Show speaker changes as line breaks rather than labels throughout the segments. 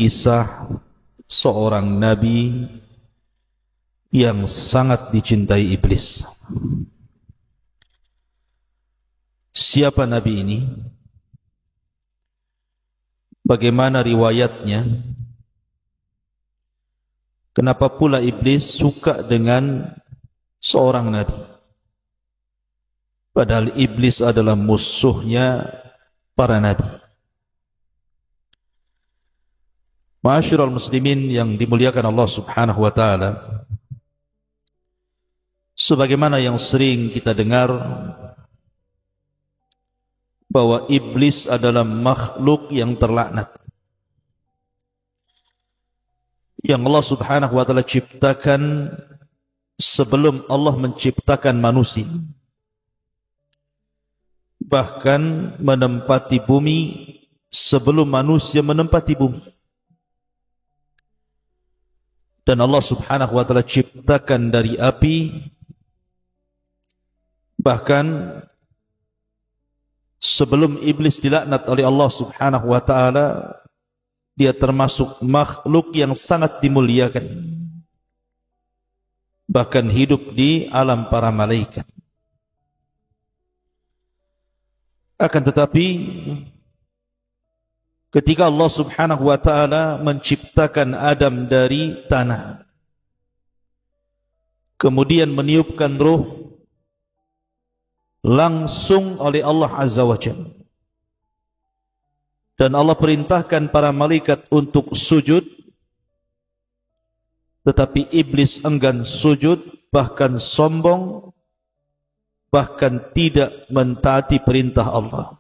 kisah seorang nabi yang sangat dicintai iblis. Siapa nabi ini? Bagaimana riwayatnya? Kenapa pula iblis suka dengan seorang nabi? Padahal iblis adalah musuhnya para nabi. Ma'asyiral muslimin yang dimuliakan Allah Subhanahu wa taala, sebagaimana yang sering kita dengar bahwa iblis adalah makhluk yang terlaknat yang Allah Subhanahu wa taala ciptakan sebelum Allah menciptakan manusia, bahkan menempati bumi sebelum manusia menempati bumi. Dan Allah Subhanahu wa taala ciptakan dari api, bahkan sebelum iblis dilaknat oleh Allah Subhanahu wa taala, dia termasuk makhluk yang sangat dimuliakan, bahkan hidup di alam para malaikat. Akan tetapi ketika Allah Subhanahu wa taala menciptakan Adam dari tanah, kemudian meniupkan ruh langsung oleh Allah Azza wa Jalla, dan Allah perintahkan para malaikat untuk sujud, tetapi iblis enggan sujud, bahkan sombong, bahkan tidak mentaati perintah Allah.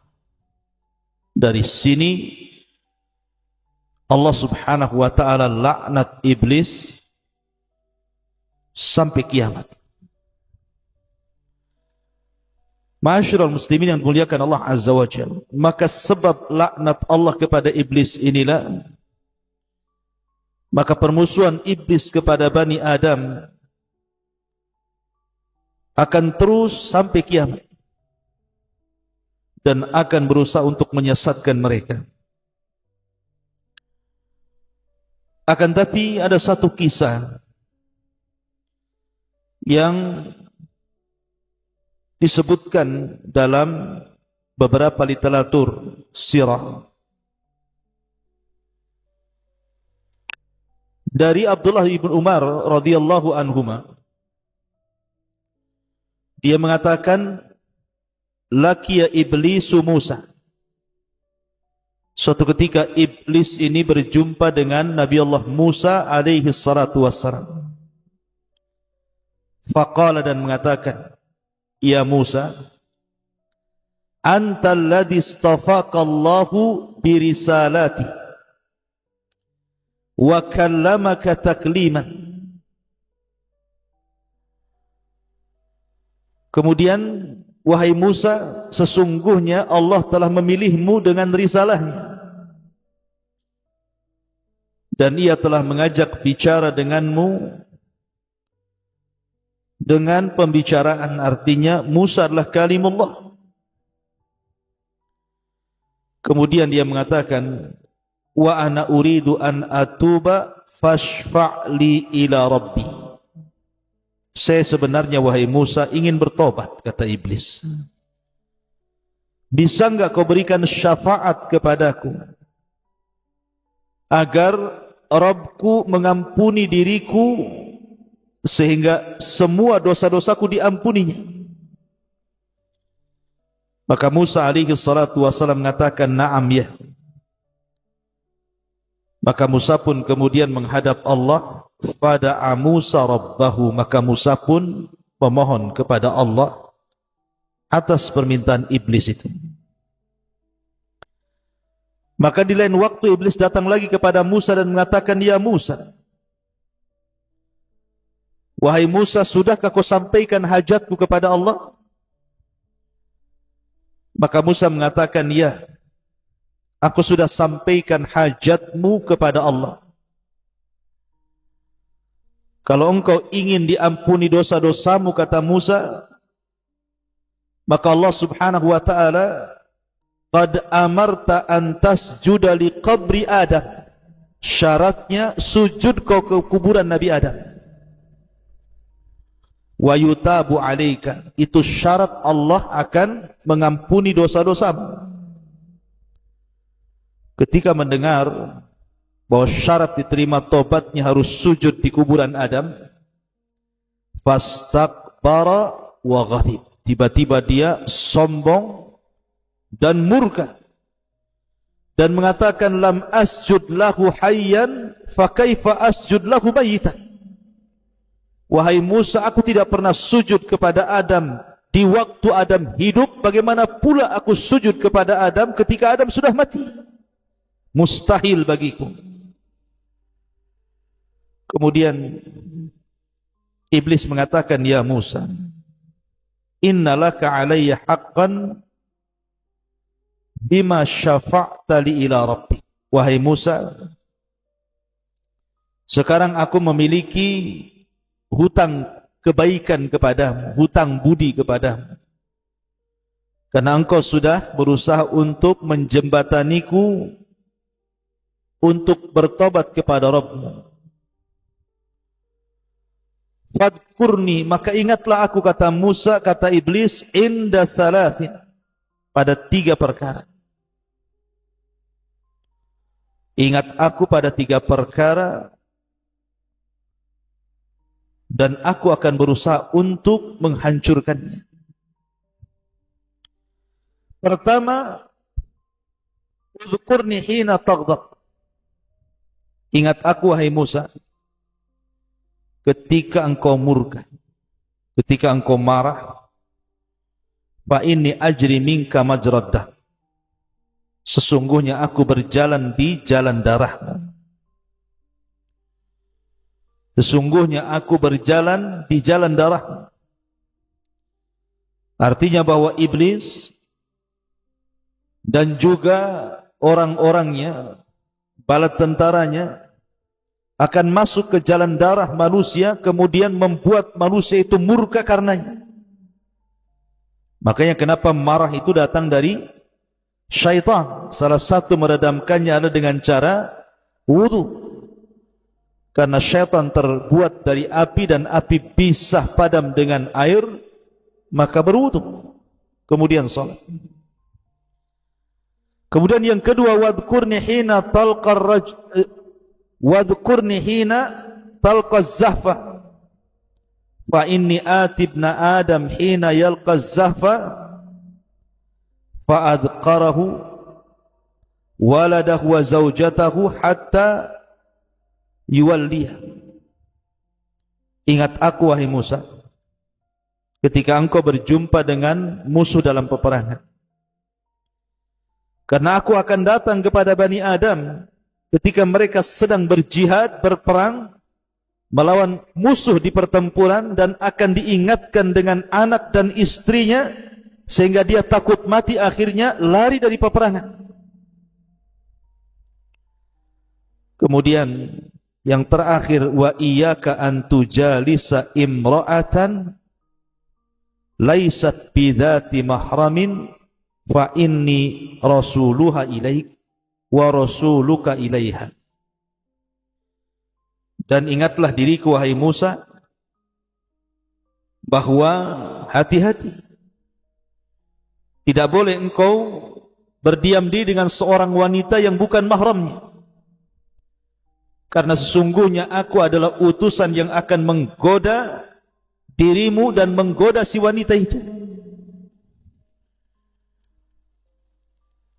Dari sini Allah Subhanahu wa taala laknat iblis sampai kiamat. Ma'asyiral muslimin yang dimuliakan Allah Azza wa Jalla, maka sebab laknat Allah kepada iblis inilah, maka permusuhan iblis kepada Bani Adam akan terus sampai kiamat dan akan berusaha untuk menyesatkan mereka. Akan tapi ada satu kisah yang disebutkan dalam beberapa literatur sirah dari Abdullah bin Umar radhiyallahu anhuma. Dia mengatakan, laqiya iblisu Musa. Suatu ketika iblis ini berjumpa dengan Nabi Allah Musa alaihi salatu wassalam. Faqala, dan mengatakan, ya Musa, antal ladzi istafaka Allahu birisalati wa kallamaka takliman. Kemudian, wahai Musa, sesungguhnya Allah telah memilihmu dengan risalahnya, dan ia telah mengajak bicara denganmu dengan pembicaraan, artinya Musa adalah kalimullah. Kemudian dia mengatakan, wa ana uridu an atuba fashfa'li ila rabbi. Saya sebenarnya, wahai Musa, ingin bertobat, kata iblis. Bisa enggak kau berikan syafaat kepadaku agar Rabbku mengampuni diriku sehingga semua dosa-dosaku diampuninya? Maka Musa alaihi salatu wasallam mengatakan, na'am, ya. Maka Musa pun kemudian menghadap Allah. Fada'a Musa rabbahu, maka Musa pun memohon kepada Allah atas permintaan iblis itu. Maka di lain waktu iblis datang lagi kepada Musa dan mengatakan, ya Musa, wahai Musa, sudahkah kau sampaikan hajatku kepada Allah? Maka Musa mengatakan, ya, aku sudah sampaikan hajatmu kepada Allah. Kalau engkau ingin diampuni dosa-dosamu, kata Musa, maka Allah Subhanahu wa ta'ala qad amarta an tasjuda li qabri Adam. syaratnya sujud kau ke kuburan Nabi Adam. Wa yutabu alaika, itu syarat Allah akan mengampuni dosa-dosamu. Ketika mendengar bahwa syarat diterima tobatnya harus sujud di kuburan Adam, fastakbara wa ghadib, tiba-tiba dia sombong dan murka dan mengatakan, lam asjud lahu hayyan fa kaifa asjud lahu mayitan. Wahai Musa, aku tidak pernah sujud kepada Adam di waktu Adam hidup, bagaimana pula aku sujud kepada Adam ketika Adam sudah mati? Mustahil bagiku. Kemudian iblis mengatakan, ya Musa, innalaka alayya haqqan bima syafa'ta li ila rabbik. Wahai Musa, sekarang aku memiliki hutang kebaikan kepadamu, hutang budi kepadamu, karena engkau sudah berusaha untuk menjembataniku untuk bertobat kepada Rabbmu. Fadkurni, maka ingatlah aku, kata Musa, kata iblis, inda thalathin, pada 3 perkara. Ingat aku pada 3 perkara, dan aku akan berusaha untuk menghancurkannya. Pertama, udhkurni hina taghdab. Ingat aku, wahai Musa, ketika engkau murka, ketika engkau marah. Fa inni ajri minka majraddah, sesungguhnya aku berjalan di jalan darahmu. Sesungguhnya aku berjalan di jalan darahmu. Artinya bahwa iblis dan juga orang-orangnya, bala tentaranya, akan masuk ke jalan darah manusia, kemudian membuat manusia itu murka karenanya. Makanya kenapa marah itu datang dari syaitan. Salah satu meredamkannya adalah dengan cara wudu. Karena syaitan terbuat dari api, dan api bisa padam dengan air, maka berwudu, kemudian salat. Kemudian yang kedua, wadhkurni hina talqar wadhkurni hina talqaz zahfa, fa inni atibna Adam hina yalqaz zahfa fa adqarahu waladahu wa zawjatahu hatta yuwalliha. Ingat aku, wahai Musa, ketika engkau berjumpa dengan musuh dalam peperangan, karena aku akan datang kepada Bani Adam ketika mereka sedang berjihad, berperang melawan musuh di pertempuran, dan akan diingatkan dengan anak dan istrinya sehingga dia takut mati, akhirnya lari dari peperangan. Kemudian yang terakhir, wa iyyaka an tujalisa imra'atan laysat bidzati mahramin fa inni rasuluha ilaik wa rasuluka ilaiha. Dan ingatlah diriku, wahai Musa, bahwa hati-hati, tidak boleh engkau berdiam diri dengan seorang wanita yang bukan mahramnya, karena sesungguhnya aku adalah utusan yang akan menggoda dirimu dan menggoda si wanita itu.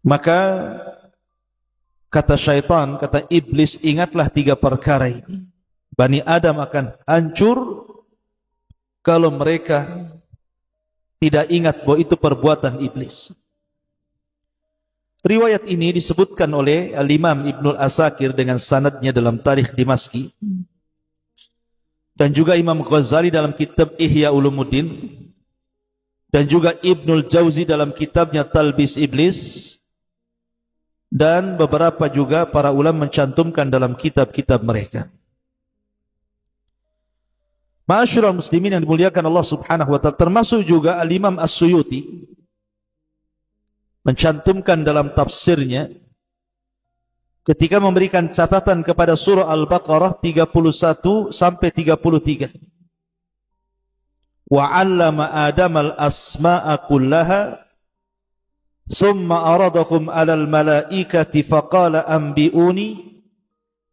Maka kata syaitan, kata iblis, ingatlah 3 perkara ini. Bani Adam akan hancur kalau mereka tidak ingat bahwa itu perbuatan iblis. Riwayat ini disebutkan oleh Al-Imam Ibnul Asakir dengan sanadnya dalam Tarikh Dimaski, dan juga Imam Ghazali dalam kitab Ihya Ulumuddin, dan juga Ibnul Jauzi dalam kitabnya Talbis Iblis, dan beberapa juga para ulama mencantumkan dalam kitab-kitab mereka. Ma'asyiral muslimin yang dimuliakan Allah Subhanahu wa ta'ala, termasuk juga Al-Imam As-Suyuti mencantumkan dalam tafsirnya ketika memberikan catatan kepada surah Al-Baqarah 31 sampai 33. Wa 'allama Adama al-asma'a kullaha thumma aradahum 'alal malaikati faqala anbi'uni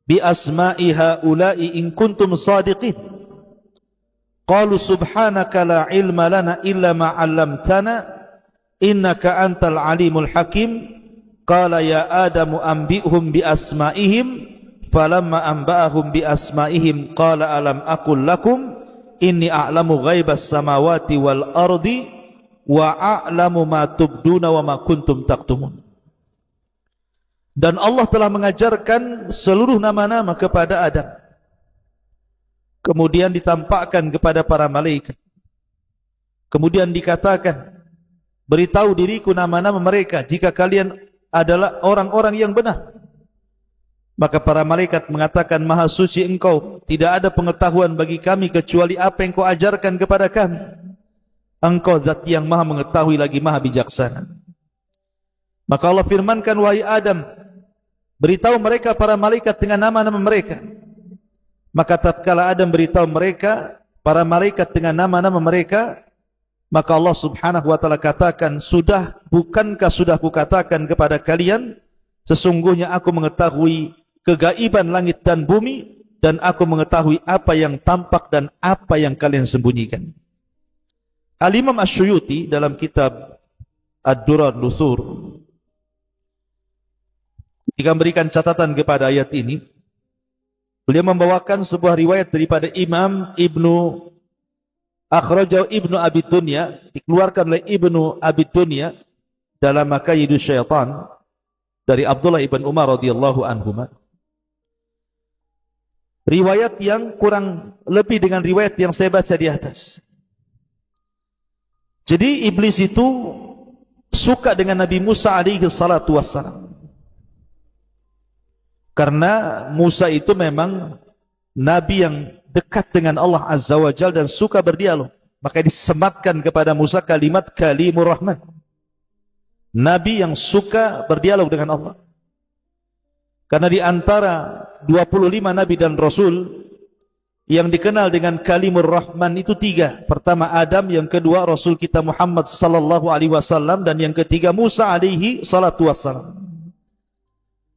bi asma'i haula'i in kuntum shadiqin. Qalu subhanaka la ilma lana illa ma 'allamtana innaka antal alimul hakim. Qala ya Adamu anbi'hum bi asma'ihim falamma anba'ahum bi asma'ihim qala alam aqul lakum inni a'lamu ghaibas samawati wal ardi wa a'lamu ma tubduna wa ma kuntum taktumun. Dan Allah telah mengajarkan seluruh nama-nama kepada Adam. Kemudian ditampakkan kepada para malaikat. Kemudian dikatakan, beritahu diriku nama-nama mereka jika kalian adalah orang-orang yang benar. Maka para malaikat mengatakan, Maha suci engkau, tidak ada pengetahuan bagi kami kecuali apa yang kau ajarkan kepada kami. Engkau zat yang maha mengetahui lagi maha bijaksana. Maka Allah firmankan, wahai Adam, beritahu mereka para malaikat dengan nama-nama mereka. Maka tatkala Adam beritahu mereka, para malaikat dengan nama-nama mereka, maka Allah subhanahu wa ta'ala katakan, bukankah sudah kukatakan kepada kalian, sesungguhnya aku mengetahui kegaiban langit dan bumi, dan aku mengetahui apa yang tampak dan apa yang kalian sembunyikan. Al-Imam Asy-Syuyuti dalam kitab Ad-Durar Nuthur, ketika memberikan catatan kepada ayat ini, beliau membawakan sebuah riwayat daripada Imam Ibnu Akhrajahu Ibnu Abi Dunya, dikeluarkan oleh Ibnu Abi Dunya dalam Makayidus Syaitan dari Abdullah ibn Umar radhiyallahu anhuma. Riwayat yang kurang lebih dengan riwayat yang saya baca di atas. Jadi iblis itu suka dengan Nabi Musa alaihi salatu wassalam. Karena Musa itu memang nabi yang dekat dengan Allah Azza wa Jalla dan suka berdialog. Maka disematkan kepada Musa kalimat Kalimur Rahman. Nabi yang suka berdialog dengan Allah. Karena di antara 25 nabi dan rasul yang dikenal dengan Kalimur Rahman itu 3. Pertama Adam, yang kedua Rasul kita Muhammad sallallahu alaihi wasallam, dan yang ketiga Musa alaihi salatu wassalam.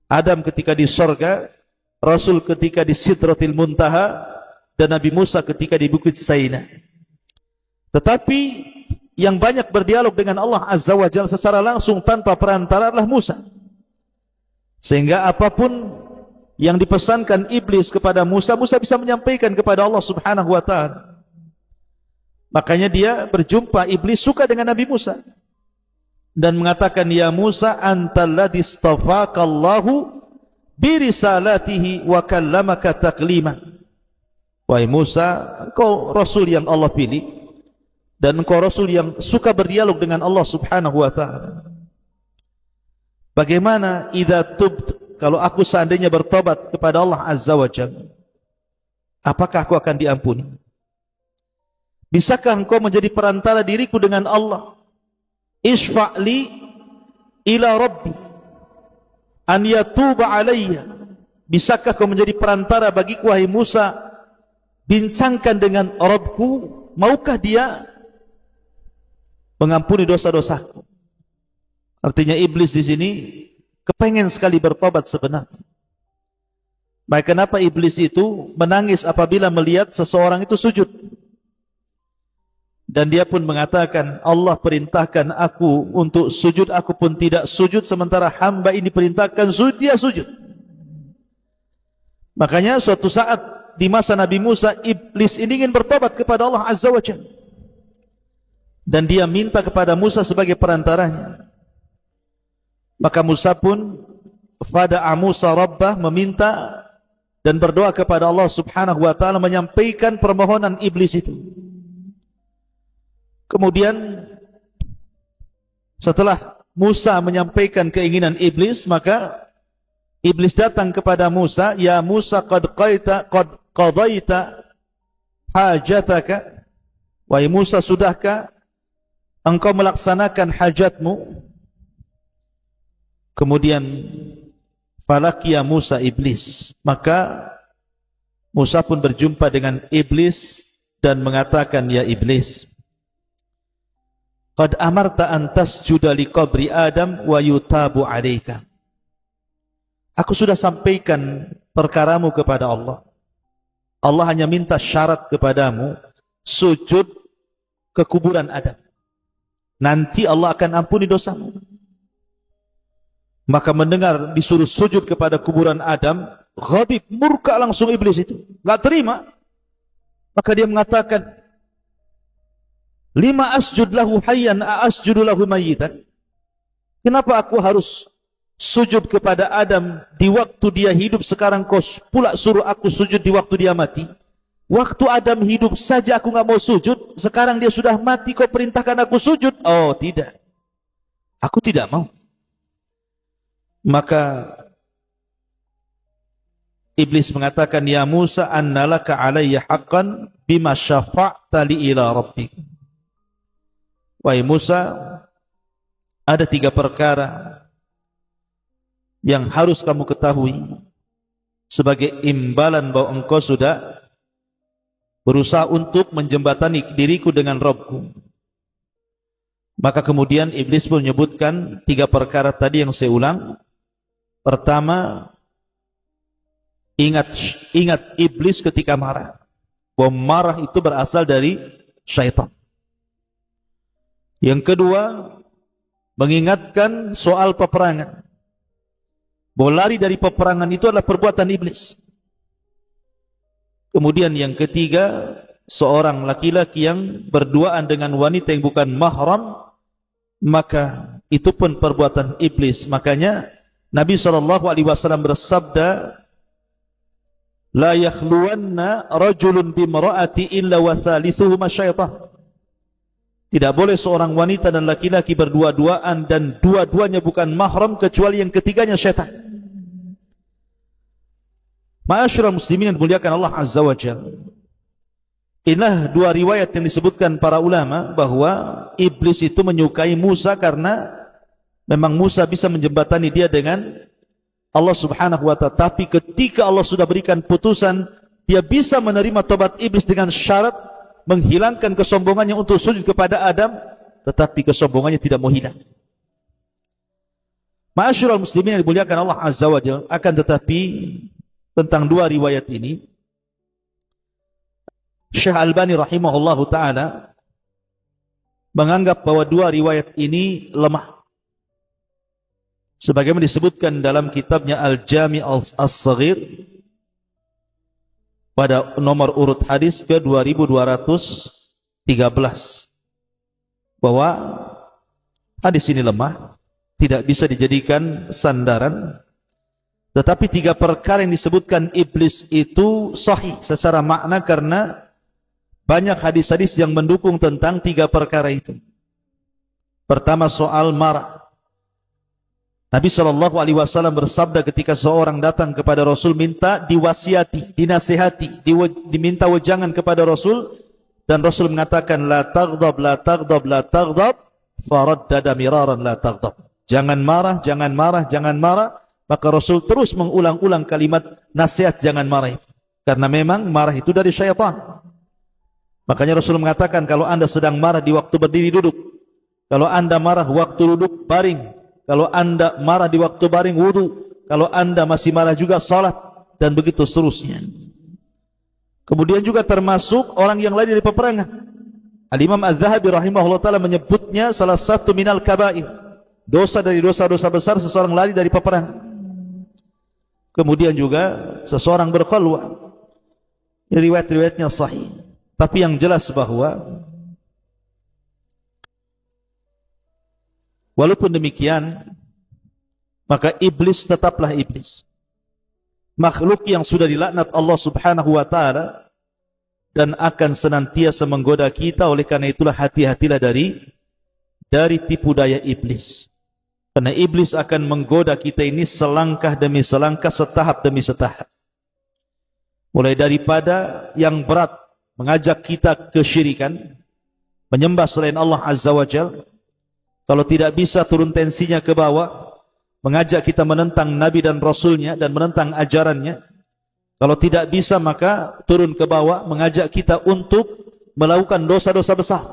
Adam ketika di sorga, Rasul ketika di Sidratil Muntaha, dan Nabi Musa ketika di Bukit Saina. Tetapi yang banyak berdialog dengan Allah Azza wa Jalla secara langsung tanpa perantara adalah Musa. Sehingga apapun yang dipesankan iblis kepada Musa, Musa bisa menyampaikan kepada Allah Subhanahu wa ta'ala. Makanya dia berjumpa, iblis suka dengan Nabi Musa dan mengatakan, ya Musa antal ladzi istafaqallahu birisalatihi wa kallamaka taklima. Wahai Musa, engkau rasul yang Allah pilih dan engkau rasul yang suka berdialog dengan Allah Subhanahu wa ta'ala. Bagaimana idza tubt, kalau aku seandainya bertobat kepada Allah Azza wa Jalla, apakah aku akan diampuni? Bisakah engkau menjadi perantara diriku dengan Allah? Isfa'li ila Rabbi an yatuba alayya. Bisakah kau menjadi perantara bagiku, wahai Musa, bincangkan dengan Rabbku, maukah dia mengampuni dosa-dosaku? Artinya iblis di sini kepengen sekali bertobat sebenarnya. Maka kenapa iblis itu menangis apabila melihat seseorang itu sujud? Dan dia pun mengatakan, Allah perintahkan aku untuk sujud, aku pun tidak sujud, sementara hamba ini perintahkan sujud, dia sujud. Makanya suatu saat di masa Nabi Musa, iblis ini ingin bertobat kepada Allah Azza wa Jalla. Dan dia minta kepada Musa sebagai perantaranya. Maka Musa pun fada'a Musa Rabbah, meminta dan berdoa kepada Allah Subhanahu wa ta'ala, menyampaikan permohonan iblis itu. Kemudian setelah Musa menyampaikan keinginan iblis, maka iblis datang kepada Musa, ya Musa qad qadaita hajataka. Wahai Musa, sudahkah engkau melaksanakan hajatmu? Kemudian falaqiya Musa iblis. Maka Musa pun berjumpa dengan iblis dan mengatakan, ya iblis, qad amarta an tasjuda li qabri Adam wa yutabu alaika. Aku sudah sampaikan perkaramu kepada Allah. Allah hanya minta syarat kepadamu, sujud ke kuburan Adam. Nanti Allah akan ampuni dosamu. Maka mendengar disuruh sujud kepada kuburan Adam, ghadib, murka langsung iblis itu. Enggak terima. Maka dia mengatakan, lima asjud lahu hayyan asjudu lahu mayyitan. Kenapa aku harus sujud kepada Adam di waktu dia hidup, sekarang kau pula suruh aku sujud di waktu dia mati? Waktu Adam hidup saja aku enggak mau sujud, sekarang dia sudah mati kau perintahkan aku sujud? Oh tidak, aku tidak mau. Maka iblis mengatakan, ya Musa, annalaka alayya haqqan bima syafa'ta li ila rabbik. Wahai Musa, ada 3 perkara yang harus kamu ketahui sebagai imbalan bahwa engkau sudah berusaha untuk menjembatani diriku dengan Rabbku. Maka kemudian iblis pun menyebutkan 3 perkara tadi yang saya ulang. Pertama, ingat iblis ketika marah, bahwa marah itu berasal dari syaitan. Yang kedua, mengingatkan soal peperangan, bahwa lari dari peperangan itu adalah perbuatan iblis. Kemudian yang ketiga, seorang laki-laki yang berduaan dengan wanita yang bukan mahram, maka itu pun perbuatan iblis. Makanya Nabi SAW bersabda, la yakhluwanna rajulun bimra'ati illa wa thalithuhuma syaitan. Tidak boleh seorang wanita dan laki-laki berdua-duaan dan dua-duanya bukan mahram kecuali yang ketiganya syaitan. Ma'asyiral muslimin yang dimuliakan Allah Azza wa Jalla. Inilah 2 riwayat yang disebutkan para ulama bahwa iblis itu menyukai Musa karena memang Musa bisa menjembatani dia dengan Allah Subhanahu wa ta'ala. Tapi ketika Allah sudah berikan putusan, dia bisa menerima tobat iblis dengan syarat menghilangkan kesombongannya untuk sujud kepada Adam, tetapi kesombongannya tidak mau hilang. Ma'asyiral muslimin yang dimuliakan Allah Azza wa Jalla, akan tetapi tentang 2 riwayat ini, Syekh Albani rahimahullahu ta'ala menganggap bahwa 2 riwayat ini lemah. Sebagaimana disebutkan dalam kitabnya Al-Jami' As-Saghir pada nomor urut hadis ke 2213, bahwa hadis ini lemah, tidak bisa dijadikan sandaran. Tetapi 3 perkara yang disebutkan iblis itu sahih secara makna karena banyak hadis-hadis yang mendukung tentang 3 perkara itu. Pertama, soal marah. Nabi SAW bersabda ketika seorang datang kepada Rasul minta diwasiati, dinasihati, diminta wejangan kepada Rasul, dan Rasul mengatakan la taghdab, la taghdab, la taghdab, faraddada miraran la taghdab. Jangan marah, jangan marah, jangan marah. Maka Rasul terus mengulang-ulang kalimat nasihat jangan marah itu, karena memang marah itu dari syaitan. Makanya Rasul mengatakan, kalau anda sedang marah di waktu berdiri duduk, kalau anda marah waktu duduk baring, kalau anda marah di waktu baring wudu, kalau anda masih marah juga salat, dan begitu seterusnya. Kemudian juga termasuk orang yang lari dari peperangan. Al-Imam Al-Zahabi rahimahullah ta'ala menyebutnya salah satu minal kabair, dosa dari dosa-dosa besar seseorang lari dari peperangan. Kemudian juga seseorang berkhalwah, riwayat-riwayatnya sahih. Tapi yang jelas bahwa walaupun demikian, maka iblis tetaplah iblis, makhluk yang sudah dilaknat Allah Subhanahu wa ta'ala dan akan senantiasa menggoda kita. Oleh karena itulah hati-hatilah dari tipu daya iblis, karena iblis akan menggoda kita ini selangkah demi selangkah, setahap demi setahap. Mulai daripada yang berat, mengajak kita kesyirikan, menyembah selain Allah Azza wa Jalla. Kalau tidak bisa turun tensinya ke bawah, mengajak kita menentang Nabi dan Rasulnya dan menentang ajarannya. Kalau tidak bisa, maka turun ke bawah mengajak kita untuk melakukan dosa-dosa besar.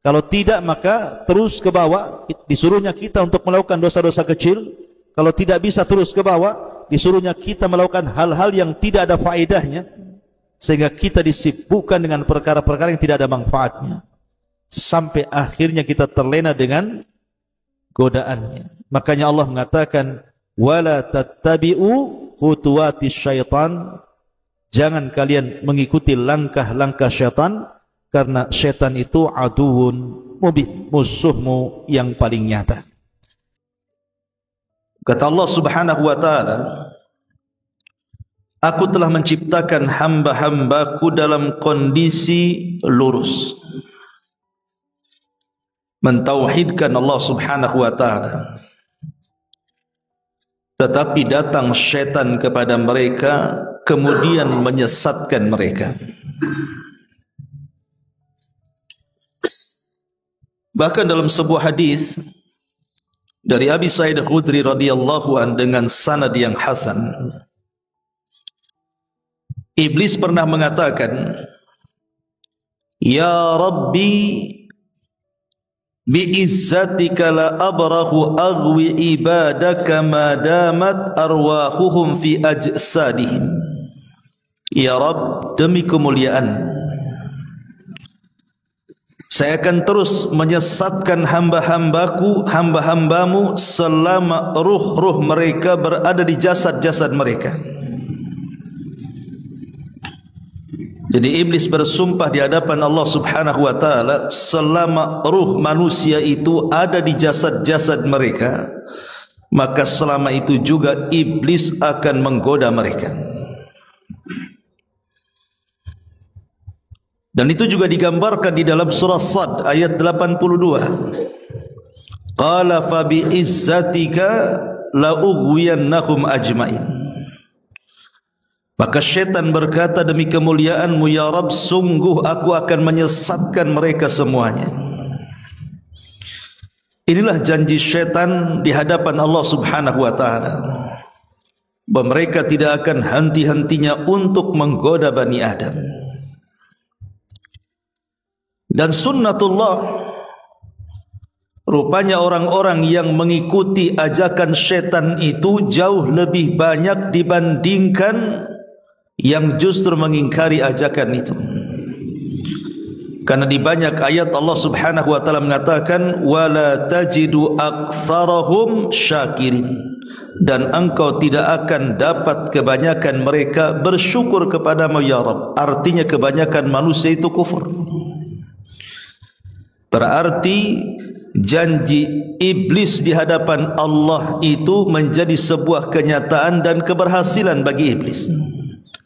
Kalau tidak, maka terus ke bawah, disuruhnya kita untuk melakukan dosa-dosa kecil. Kalau tidak bisa terus ke bawah, disuruhnya kita melakukan hal-hal yang tidak ada faedahnya, sehingga kita disibukkan dengan perkara-perkara yang tidak ada manfaatnya, sampai akhirnya kita terlena dengan godaannya. Makanya Allah mengatakan, wala tattabi'u khutuwatis syaitan, jangan kalian mengikuti langkah-langkah syaitan, karena syaitan itu aduun mubin, musuhmu yang paling nyata. Kata Allah Subhanahu wa ta'ala, aku telah menciptakan hamba-hambaku dalam kondisi lurus, mentauhidkan Allah Subhanahu wa ta'ala. Tetapi datang syaitan kepada mereka, kemudian menyesatkan mereka. Bahkan dalam sebuah hadis dari Abi Sa'id Al-Khudri radhiyallahu an dengan sanad yang hasan, Iblis pernah mengatakan, ya Rabbi, bi'izzatika la abrahu aghwi ibadaka ma damat arwahuhum fi ajsadihim. Ya Rabb, demi kemuliaan, saya akan terus menyesatkan hamba-hambaku, hamba-hambamu selama ruh-ruh mereka berada di jasad-jasad mereka. Jadi iblis bersumpah di hadapan Allah Subhanahu wa ta'ala, selama ruh manusia itu ada di jasad-jasad mereka, maka selama itu juga iblis akan menggoda mereka. Dan itu juga digambarkan di dalam surah Sad ayat 82. Qala fa bi izzatika la ughwiyannahum ajmain. Maka syaitan berkata, demi kemuliaanmu ya Rabb, sungguh aku akan menyesatkan mereka semuanya. Inilah janji syaitan di hadapan Allah Subhanahu wa ta'ala, bahwa mereka tidak akan henti-hentinya untuk menggoda Bani Adam. Dan sunnatullah, rupanya orang-orang yang mengikuti ajakan syaitan itu jauh lebih banyak dibandingkan yang justru mengingkari ajakan itu. Karena di banyak ayat Allah Subhanahu wa ta'ala mengatakan, wala tajidu aktsarahum syakirin, dan engkau tidak akan dapat kebanyakan mereka bersyukur kepadamu ya Rabb. Artinya kebanyakan manusia itu kufur. Berarti janji iblis di hadapan Allah itu menjadi sebuah kenyataan dan keberhasilan bagi iblis.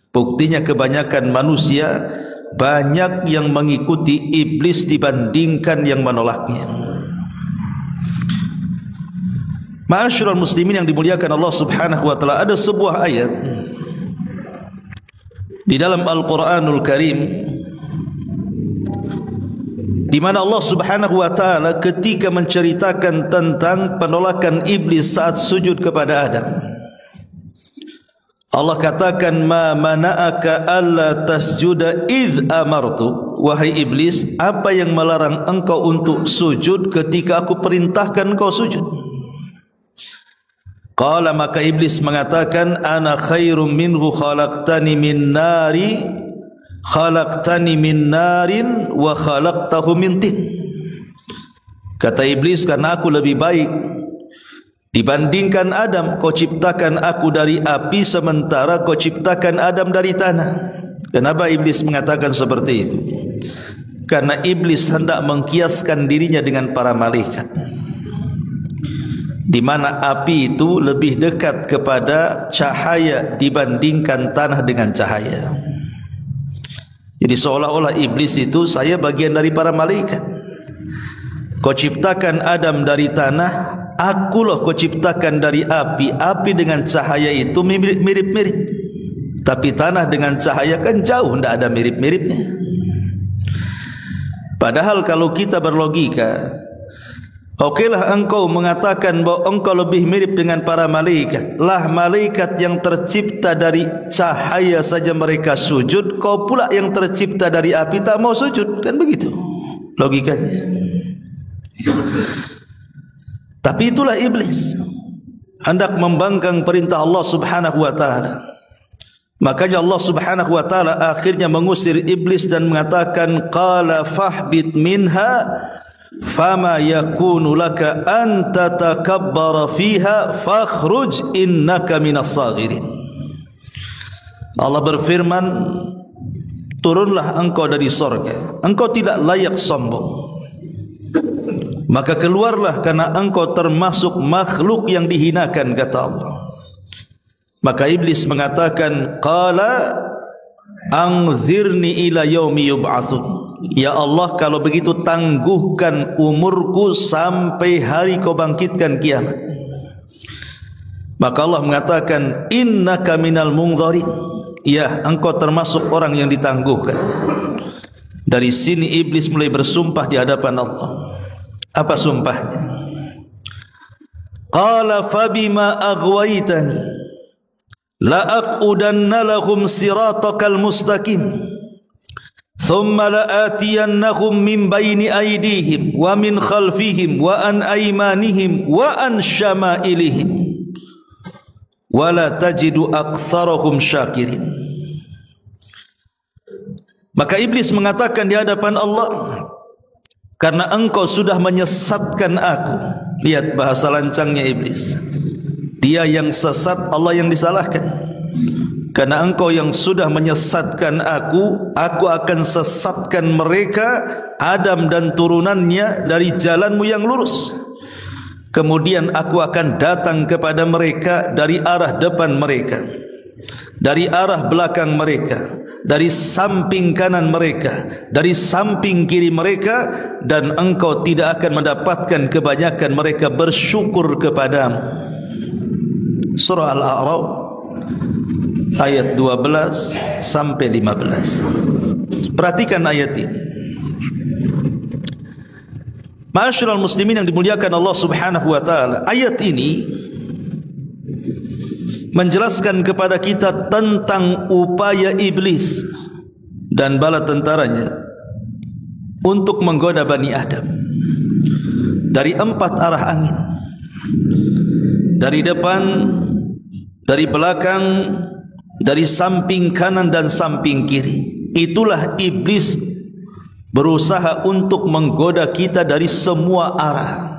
Buktinya kebanyakan manusia banyak yang mengikuti iblis dibandingkan yang menolaknya. Ma'asyiral muslimin yang dimuliakan Allah Subhanahu wa ta'ala, ada sebuah ayat di dalam Al-Quranul Karim di mana Allah Subhanahu wa ta'ala ketika menceritakan tentang penolakan iblis saat sujud kepada Adam, Allah katakan, ma mana'aka alla tasjuda idh amartu. Wahai iblis, apa yang melarang engkau untuk sujud ketika aku perintahkan engkau sujud? Qala, maka iblis mengatakan, ana khairum minhu khalaqtani min narin wa khalaqtahu min tin. Kata iblis, karena aku lebih baik dibandingkan Adam, kau ciptakan aku dari api sementara kau ciptakan Adam dari tanah. Kenapa iblis mengatakan seperti itu? Karena iblis hendak mengkiaskan dirinya dengan para malaikat, di mana api itu lebih dekat kepada cahaya dibandingkan tanah dengan cahaya. Jadi seolah-olah iblis itu, saya bagian dari para malaikat. Kau ciptakan Adam dari tanah, akulah kau ciptakan dari api. Api dengan cahaya itu mirip-mirip, tapi tanah dengan cahaya kan jauh, tidak ada mirip-miripnya. Padahal kalau kita berlogika, Okeylah engkau mengatakan bahawa engkau lebih mirip dengan para malaikat. Lah malaikat yang tercipta dari cahaya saja mereka sujud, kau pula yang tercipta dari api tak mau sujud. Kan begitu logikanya. Tapi itulah iblis, hendak membangkang perintah Allah Subhanahu wa taala. Makanya Allah Subhanahu wa taala akhirnya mengusir iblis dan mengatakan, qala fahbit minha fama yakunu laka an tatakabbara fiha fakhruj innaka minas saghirin. Allah berfirman, turunlah engkau dari sorga, engkau tidak layak sombong, maka keluarlah karena engkau termasuk makhluk yang dihinakan, kata Allah. Maka iblis mengatakan, qala anzirni ila yaumi yub'atsun. Ya Allah, kalau begitu tangguhkan umurku sampai hari kau bangkitkan kiamat. Maka Allah mengatakan, innaka minal munzarin. Ya, engkau termasuk orang yang ditangguhkan. Dari sini iblis mulai bersumpah di hadapan Allah. Apa sumpahnya? Qala fabima aghwaytani la aqudanna lahum siratakal mustaqim thumma la'atiyannahum min bayni aydihim wa min khalfihim wa an aymanihim wa an syama'ilihim wa la tajidu aktsarahum syakirin. Maka iblis mengatakan di hadapan Allah, karena engkau sudah menyesatkan aku. Lihat bahasa lancangnya iblis, dia yang sesat, Allah yang disalahkan. Karena engkau yang sudah menyesatkan aku akan sesatkan mereka, Adam dan turunannya, dari jalanmu yang lurus. Kemudian aku akan datang kepada mereka dari arah depan mereka, dari arah belakang mereka, dari samping kanan mereka, dari samping kiri mereka, dan engkau tidak akan mendapatkan kebanyakan mereka bersyukur kepadamu. Surah Al-A'raf ayat 12 sampai 15. Perhatikan ayat ini. Ma'asyiral muslimin yang dimuliakan Allah Subhanahu wa taala, ayat ini menjelaskan kepada kita tentang upaya iblis dan bala tentaranya untuk menggoda Bani Adam dari 4 arah angin, dari depan, dari belakang, dari samping kanan dan samping kiri. Itulah iblis berusaha untuk menggoda kita dari semua arah.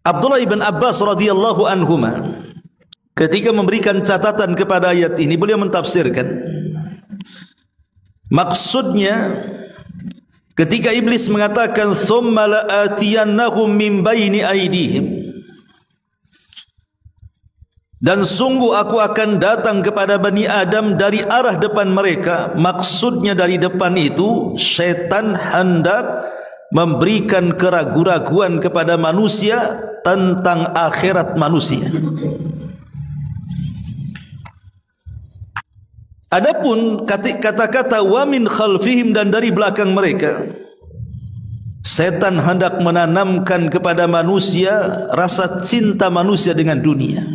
Abdullah ibn Abbas radhiyallahu anhuma ketika memberikan catatan kepada ayat ini, beliau mentafsirkan maksudnya ketika iblis mengatakan thumma la'atiyannahum min baini aydihim, dan sungguh aku akan datang kepada Bani Adam dari arah depan mereka. Maksudnya dari depan itu syaitan hendak memberikan keraguan-raguan kepada manusia tentang akhirat manusia. Adapun kata-kata wa min khalfihim, dan dari belakang mereka, setan hendak menanamkan kepada manusia rasa cinta manusia dengan dunia.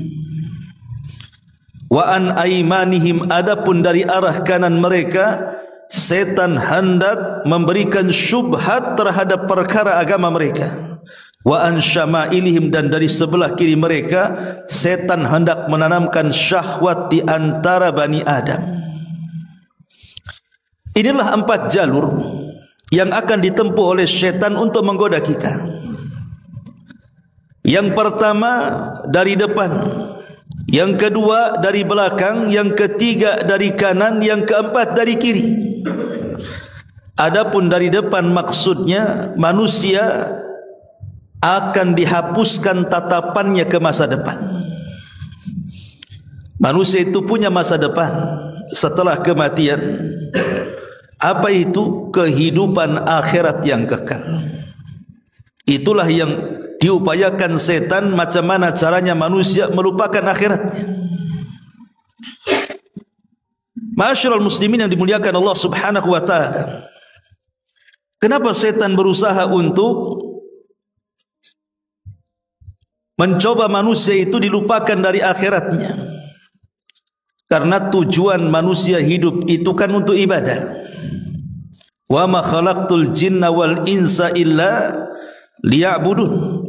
Wa an aymanihim, adapun dari arah kanan mereka, setan hendak memberikan syubhat terhadap perkara agama mereka. Wa an syama'ilihim, dan dari sebelah kiri mereka, setan hendak menanamkan syahwat di antara Bani Adam. Inilah 4 jalur yang akan ditempuh oleh setan untuk menggoda kita. Yang pertama dari depan, yang kedua dari belakang, yang ketiga dari kanan, yang keempat dari kiri. Adapun dari depan maksudnya manusia akan dihapuskan tatapannya ke masa depan. Manusia itu punya masa depan setelah kematian. Apa itu? Kehidupan akhirat yang kekal. Itulah yang diupayakan setan, macam mana caranya manusia melupakan akhiratnya. Ma'asyiral muslimin yang dimuliakan Allah Subhanahu wa taala, Kenapa setan berusaha untuk mencoba manusia itu dilupakan dari akhiratnya? Karena tujuan manusia hidup itu kan untuk ibadah. Wa ma khalaqtul jinna wal insa illa liya'budun.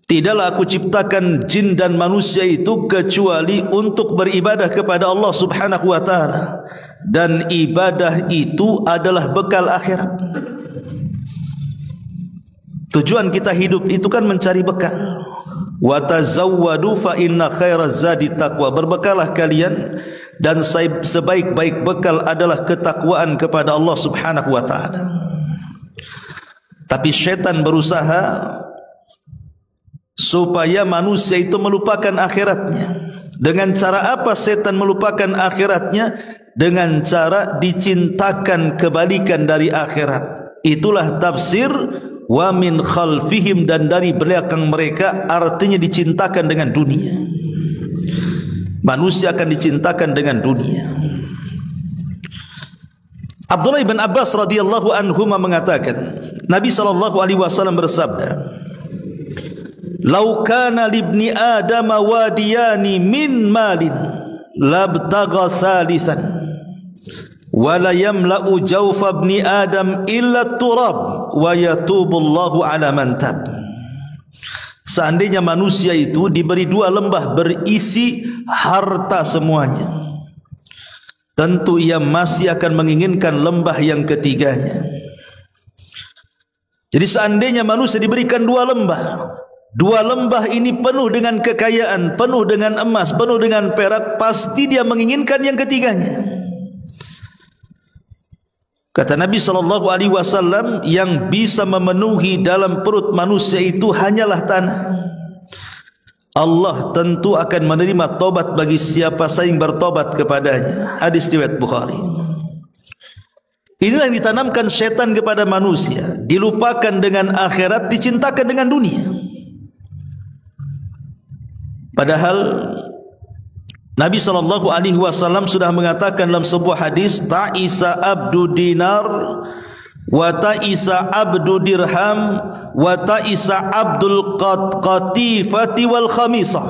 Tidaklah aku ciptakan jin dan manusia itu kecuali untuk beribadah kepada Allah Subhanahu wa taala, dan ibadah itu adalah bekal akhirat. Tujuan kita hidup itu kan mencari bekal. Wa tazawwadu fa inna khairaz zadi taqwa. Berbekalah kalian, dan sebaik-baik bekal adalah ketakwaan kepada Allah Subhanahu wa taala. Tapi syaitan berusaha supaya manusia itu melupakan akhiratnya. Dengan cara apa setan melupakan akhiratnya? Dengan cara dicintakan kebalikan dari akhirat. Itulah tafsir wa min khalfihim, dan dari belakang mereka, artinya dicintakan dengan dunia. Manusia akan dicintakan dengan dunia. Abdullah bin Abbas radhiyallahu anhuma mengatakan, Nabi SAW bersabda, "Lau kana libni Adam wadiyani min malin labtagha thalithan wa la yamla'u jawfa ibni Adam illa turab wa yatubu Allahu ala man tab." Seandainya manusia itu diberi dua lembah berisi harta semuanya, tentu ia masih akan menginginkan lembah yang ketiganya. Jadi seandainya manusia diberikan dua lembah ini penuh dengan kekayaan, penuh dengan emas, penuh dengan perak, pasti dia menginginkan yang ketiganya. Kata Nabi SAW, yang bisa memenuhi dalam perut manusia itu hanyalah tanah. Allah tentu akan menerima tobat bagi siapa saja yang bertobat kepadanya. Hadis riwayat Bukhari. Inilah yang ditanamkan syaitan kepada manusia, dilupakan dengan akhirat, dicintakan dengan dunia. Padahal Nabi SAW sudah mengatakan dalam sebuah hadis, ta'isa abdu dinar wa ta'isa abdu dirham wa ta'isa abdul qatifati wal khamisah.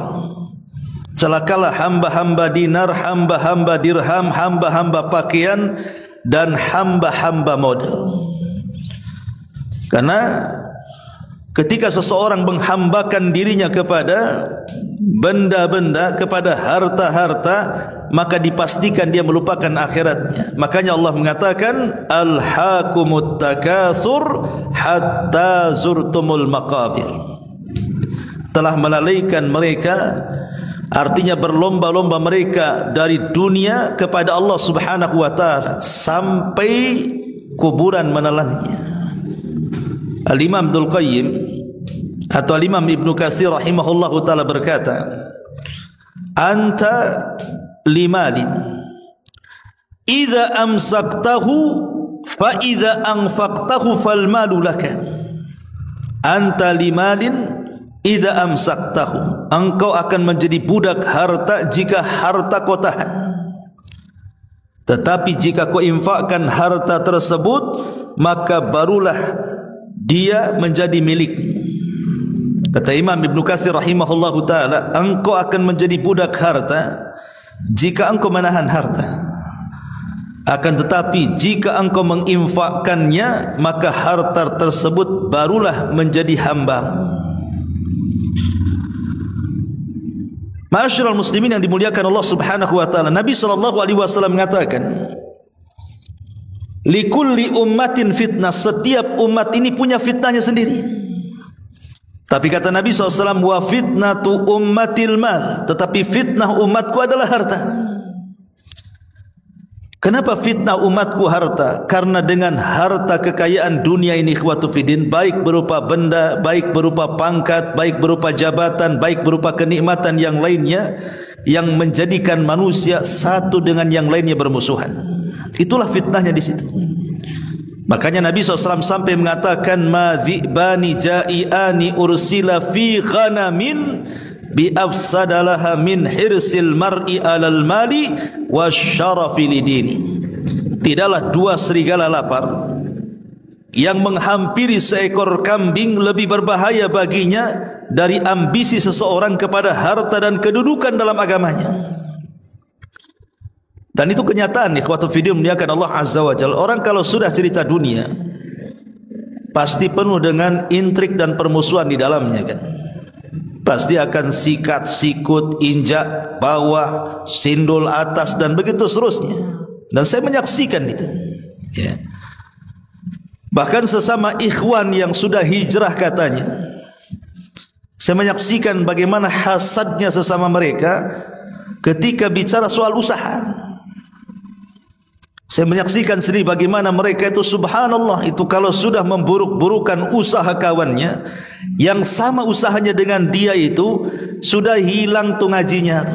Celakalah hamba-hamba dinar, hamba-hamba dirham, hamba-hamba pakaian, dan hamba-hamba model. Karena ketika seseorang menghambakan dirinya kepada benda-benda, kepada harta-harta, maka dipastikan dia melupakan akhiratnya. Makanya Allah mengatakan, alhaakumut takatsur hatta zurtumul maqabir. Telah melalaikan mereka, artinya berlomba-lomba mereka dari dunia kepada Allah Subhanahu wa taala sampai kuburan menelannya. Al-Imam Ibnu Qayyim atau Imam Ibnu Katsir rahimahullahu taala berkata, anta limalin idza amsaktahu fa idza anfaqtahu fal malu laka. Anta limalin idza amsaktahu, engkau akan menjadi budak harta jika harta kau tahan, tetapi jika kau infakkan harta tersebut, maka barulah dia menjadi milikmu. Kata Imam Ibnu Katsir rahimahullahu taala, engkau akan menjadi budak harta jika engkau menahan harta. Akan tetapi jika engkau menginfakkannya, maka harta tersebut barulah menjadi hambamu. Ma'asyiral muslimin yang dimuliakan Allah Subhanahu wa taala, Nabi SAW mengatakan, likulli ummatin fitnah, setiap umat ini punya fitnahnya sendiri. Tapi kata Nabi SAW, wa fitnatu ummatil mal, tetapi fitnah umatku adalah harta. Kenapa fitnah umatku harta? Karena dengan harta kekayaan dunia ini, ikhwatu fiddin, baik berupa benda, baik berupa pangkat, baik berupa jabatan, baik berupa kenikmatan yang lainnya, yang menjadikan manusia satu dengan yang lainnya bermusuhan. Itulah fitnahnya di situ. Makanya Nabi SAW sampai mengatakan, ma dhi'bani ja'iani ursila fi ghanamin bi afsadalaha min hirsil mar'i alal mali wasyarafi lidini. Tidaklah dua serigala lapar yang menghampiri seekor kambing lebih berbahaya baginya dari ambisi seseorang kepada harta dan kedudukan dalam agamanya. Dan itu kenyataan, ikhwatul fiddin muliakan Allah Azza wa Jalla. Orang kalau sudah cerita dunia pasti penuh dengan intrik dan permusuhan di dalamnya kan. Pasti akan sikat, sikut, injak, bawah, sindul atas dan begitu seterusnya. Dan saya menyaksikan itu. Ya. Bahkan sesama ikhwan yang sudah hijrah katanya, saya menyaksikan bagaimana hasadnya sesama mereka ketika bicara soal usaha. Saya menyaksikan sendiri bagaimana mereka itu subhanallah, itu kalau sudah memburuk-burukan usaha kawannya yang sama usahanya dengan dia itu, sudah hilang tuh ngajinya.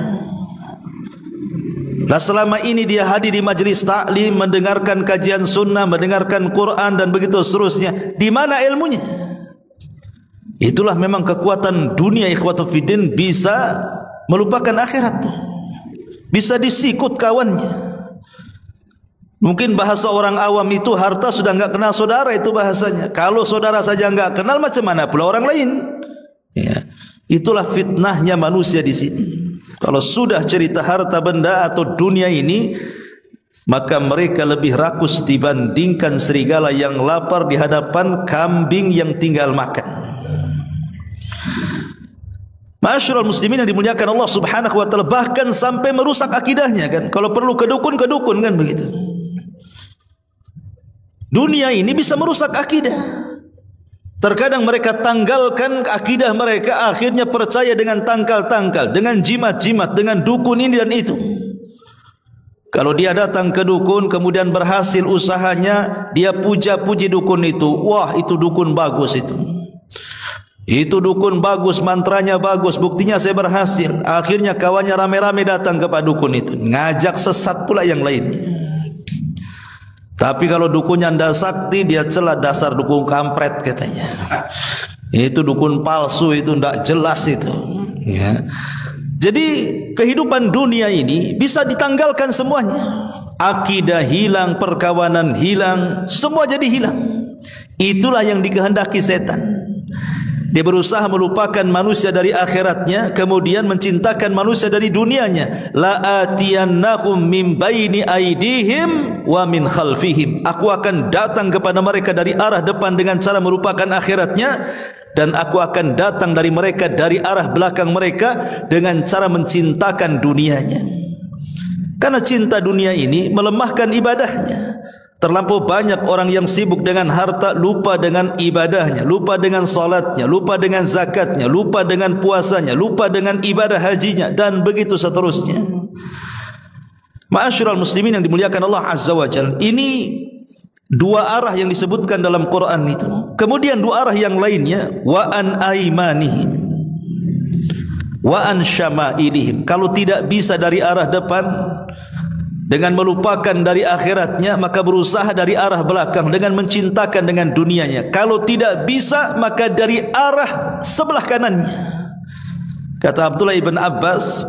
Nah selama ini dia hadir di majlis taklim, mendengarkan kajian sunnah, mendengarkan Quran dan begitu seterusnya. Di mana ilmunya? Itulah memang kekuatan dunia ikhwatul fiddin, bisa melupakan akhirat. Bisa disikut kawannya. Mungkin bahasa orang awam itu harta sudah enggak kenal saudara, itu bahasanya. Kalau saudara saja enggak kenal, macam mana pula orang lain? Ya. Itulah fitnahnya manusia di sini. Kalau sudah cerita harta benda atau dunia ini, maka mereka lebih rakus dibandingkan serigala yang lapar di hadapan kambing yang tinggal makan. Ma'asyiral muslimin yang dimuliakan Allah Subhanahu wa taala, bahkan sampai merusak akidahnya kan. Kalau perlu ke dukun kan begitu. Dunia ini bisa merusak akidah. Terkadang mereka tanggalkan akidah mereka, akhirnya percaya dengan tangkal-tangkal, dengan jimat-jimat, dengan dukun ini dan itu. Kalau dia datang ke dukun kemudian berhasil usahanya, dia puja-puji dukun itu. Wah, itu dukun bagus itu. Itu dukun bagus, mantranya bagus, buktinya saya berhasil. Akhirnya kawannya rame-rame datang kepada dukun itu, ngajak sesat pula yang lainnya. Tapi kalau dukunnya ndak sakti, dia celah dasar dukun kampret katanya. Itu dukun palsu, itu ndak jelas itu. Ya. Jadi kehidupan dunia ini bisa ditanggalkan semuanya. Akidah hilang, perkawanan hilang, semua jadi hilang. Itulah yang dikehendaki setan. Dia berusaha melupakan manusia dari akhiratnya, kemudian mencintakan manusia dari dunianya. La atiyannahum min baini aidihim wa min khalfihim. Aku akan datang kepada mereka dari arah depan dengan cara melupakan akhiratnya, dan aku akan datang dari mereka dari arah belakang mereka dengan cara mencintakan dunianya. Karena cinta dunia ini melemahkan ibadahnya. Terlampau banyak orang yang sibuk dengan harta, lupa dengan ibadahnya, lupa dengan salatnya, lupa dengan zakatnya, lupa dengan puasanya, lupa dengan ibadah hajinya, dan begitu seterusnya. Ma'asyiral muslimin yang dimuliakan Allah Azza wa Jalla, ini dua arah yang disebutkan dalam Quran itu. Kemudian dua arah yang lainnya, wa an aimanihim wa an syama'ilihim. Kalau tidak bisa dari arah depan dengan melupakan dari akhiratnya, maka berusaha dari arah belakang dengan mencintakan dengan dunianya. Kalau tidak bisa, maka dari arah sebelah kanannya. Kata Abdullah ibn Abbas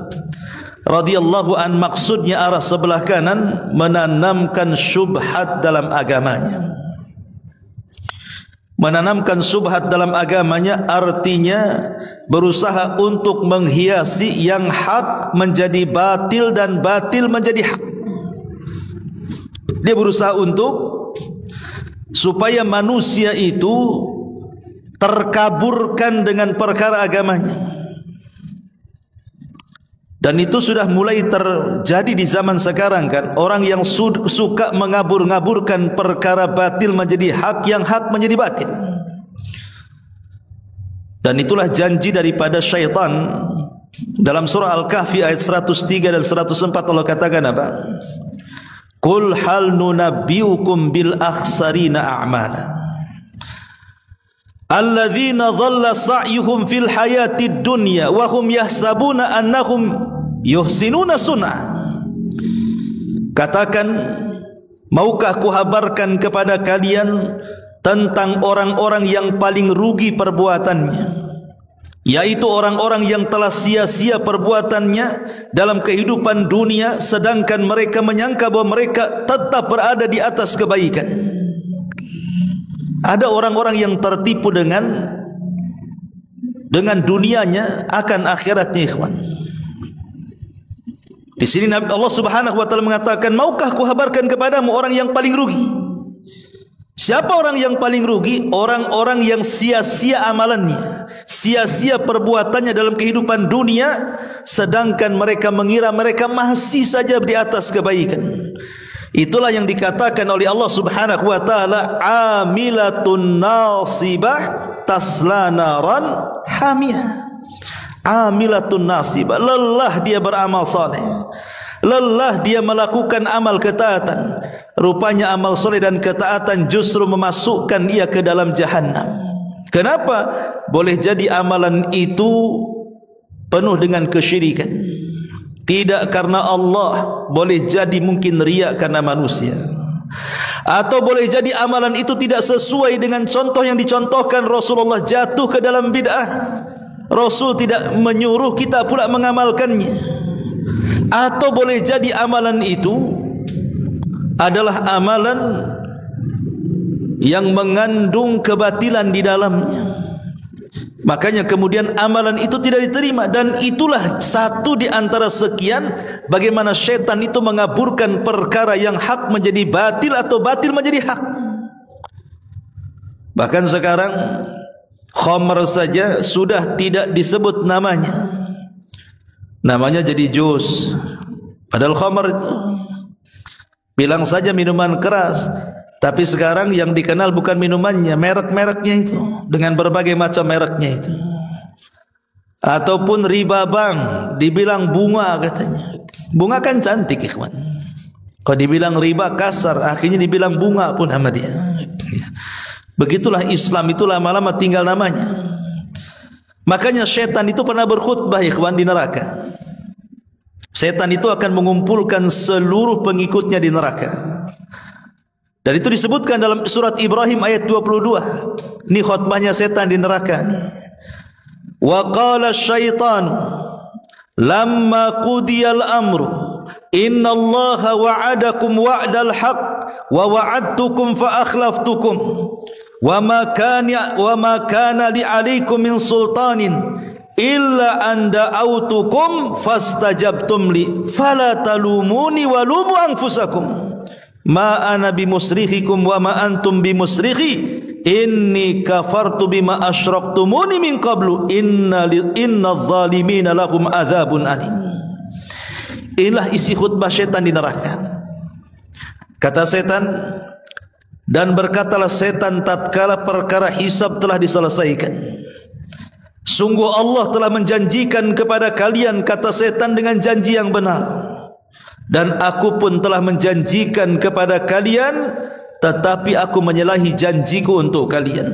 radhiyallahu an, maksudnya arah sebelah kanan menanamkan syubhat dalam agamanya. Menanamkan syubhat dalam agamanya artinya berusaha untuk menghiasi yang hak menjadi batil dan batil menjadi hak. Dia berusaha untuk supaya manusia itu terkaburkan dengan perkara agamanya. Dan itu sudah mulai terjadi di zaman sekarang kan. Orang yang suka mengabur-ngaburkan perkara batil menjadi hak, yang hak menjadi batil. Dan itulah janji daripada syaitan. Dalam surah Al-Kahfi ayat 103 dan 104 Allah katakan apa? Qul hal nunabbiukum bil akhsarina a'mala alladzina dhalla sa'yuhum fil hayatid dunya wa hum yahsabuna annahum yuhsinuna sun'a. Katakan, maukah kuhabarkan kepada kalian tentang orang-orang yang paling rugi perbuatannya, yaitu orang-orang yang telah sia-sia perbuatannya dalam kehidupan dunia, sedangkan mereka menyangka bahwa mereka tetap berada di atas kebaikan. Ada orang-orang yang tertipu dengan dunianya akan akhiratnya, ikhwan. Di sini Allah Subhanahu wa taala mengatakan, maukah kuhabarkan kepadamu orang yang paling rugi? Siapa orang yang paling rugi? Orang-orang yang sia-sia amalannya, sia-sia perbuatannya dalam kehidupan dunia, sedangkan mereka mengira mereka masih saja di atas kebaikan. Itulah yang dikatakan oleh Allah Subhanahu wa taala, amilatun nasibah tasla naran hamiyah. Amilatun nasibah, lelah dia beramal saleh, lelah dia melakukan amal ketaatan. Rupanya amal soleh dan ketaatan justru memasukkan ia ke dalam jahannam. Kenapa? Boleh jadi amalan itu penuh dengan kesyirikan, tidak karena Allah. Boleh jadi mungkin riya karena manusia. Atau boleh jadi amalan itu tidak sesuai dengan contoh yang dicontohkan Rasulullah, jatuh ke dalam bid'ah. Rasul tidak menyuruh, kita pula mengamalkannya. Atau boleh jadi amalan itu adalah amalan yang mengandung kebatilan di dalamnya. Makanya kemudian amalan itu tidak diterima. Dan itulah satu di antara sekian bagaimana syaitan itu mengaburkan perkara yang hak menjadi batil atau batil menjadi hak. Bahkan sekarang khamr saja sudah tidak disebut namanya, namanya jadi jus. Padahal khamr itu bilang saja minuman keras, tapi sekarang yang dikenal bukan minumannya, merek-mereknya itu, dengan berbagai macam mereknya itu. Ataupun riba bank, dibilang bunga katanya. Bunga kan cantik, ikhwan. Kalau dibilang riba kasar, akhirnya dibilang bunga pun sama dia. Begitulah Islam itu lama-lama tinggal namanya. Makanya syaitan itu pernah berkhutbah, ikhwan, di neraka. Setan itu akan mengumpulkan seluruh pengikutnya di neraka. Dan itu disebutkan dalam surat Ibrahim ayat 22. Ini khutbahnya setan di neraka. Wa qala asy-syaitanu lamma qudiyal amru innallaha wa'adakum wa'dal haqq wa wa'adtukum fa akhlaftukum wa ma kana li 'alaikum min sultanin illa anda autukum fastajabtum li fala talumuni walumu anfusakum ma ana bimusrikhikum wa ma antum bimusrikhi inni kafartu bima asyraktumuni min qablu innadh zalimina lahum adzabun alim. Inilah isi khutbah syaitan di neraka. Kata setan, dan berkatalah setan tatkala perkara hisab telah diselesaikan, sungguh Allah telah menjanjikan kepada kalian, kata setan, dengan janji yang benar. Dan aku pun telah menjanjikan kepada kalian, tetapi aku menyalahi janjiku untuk kalian.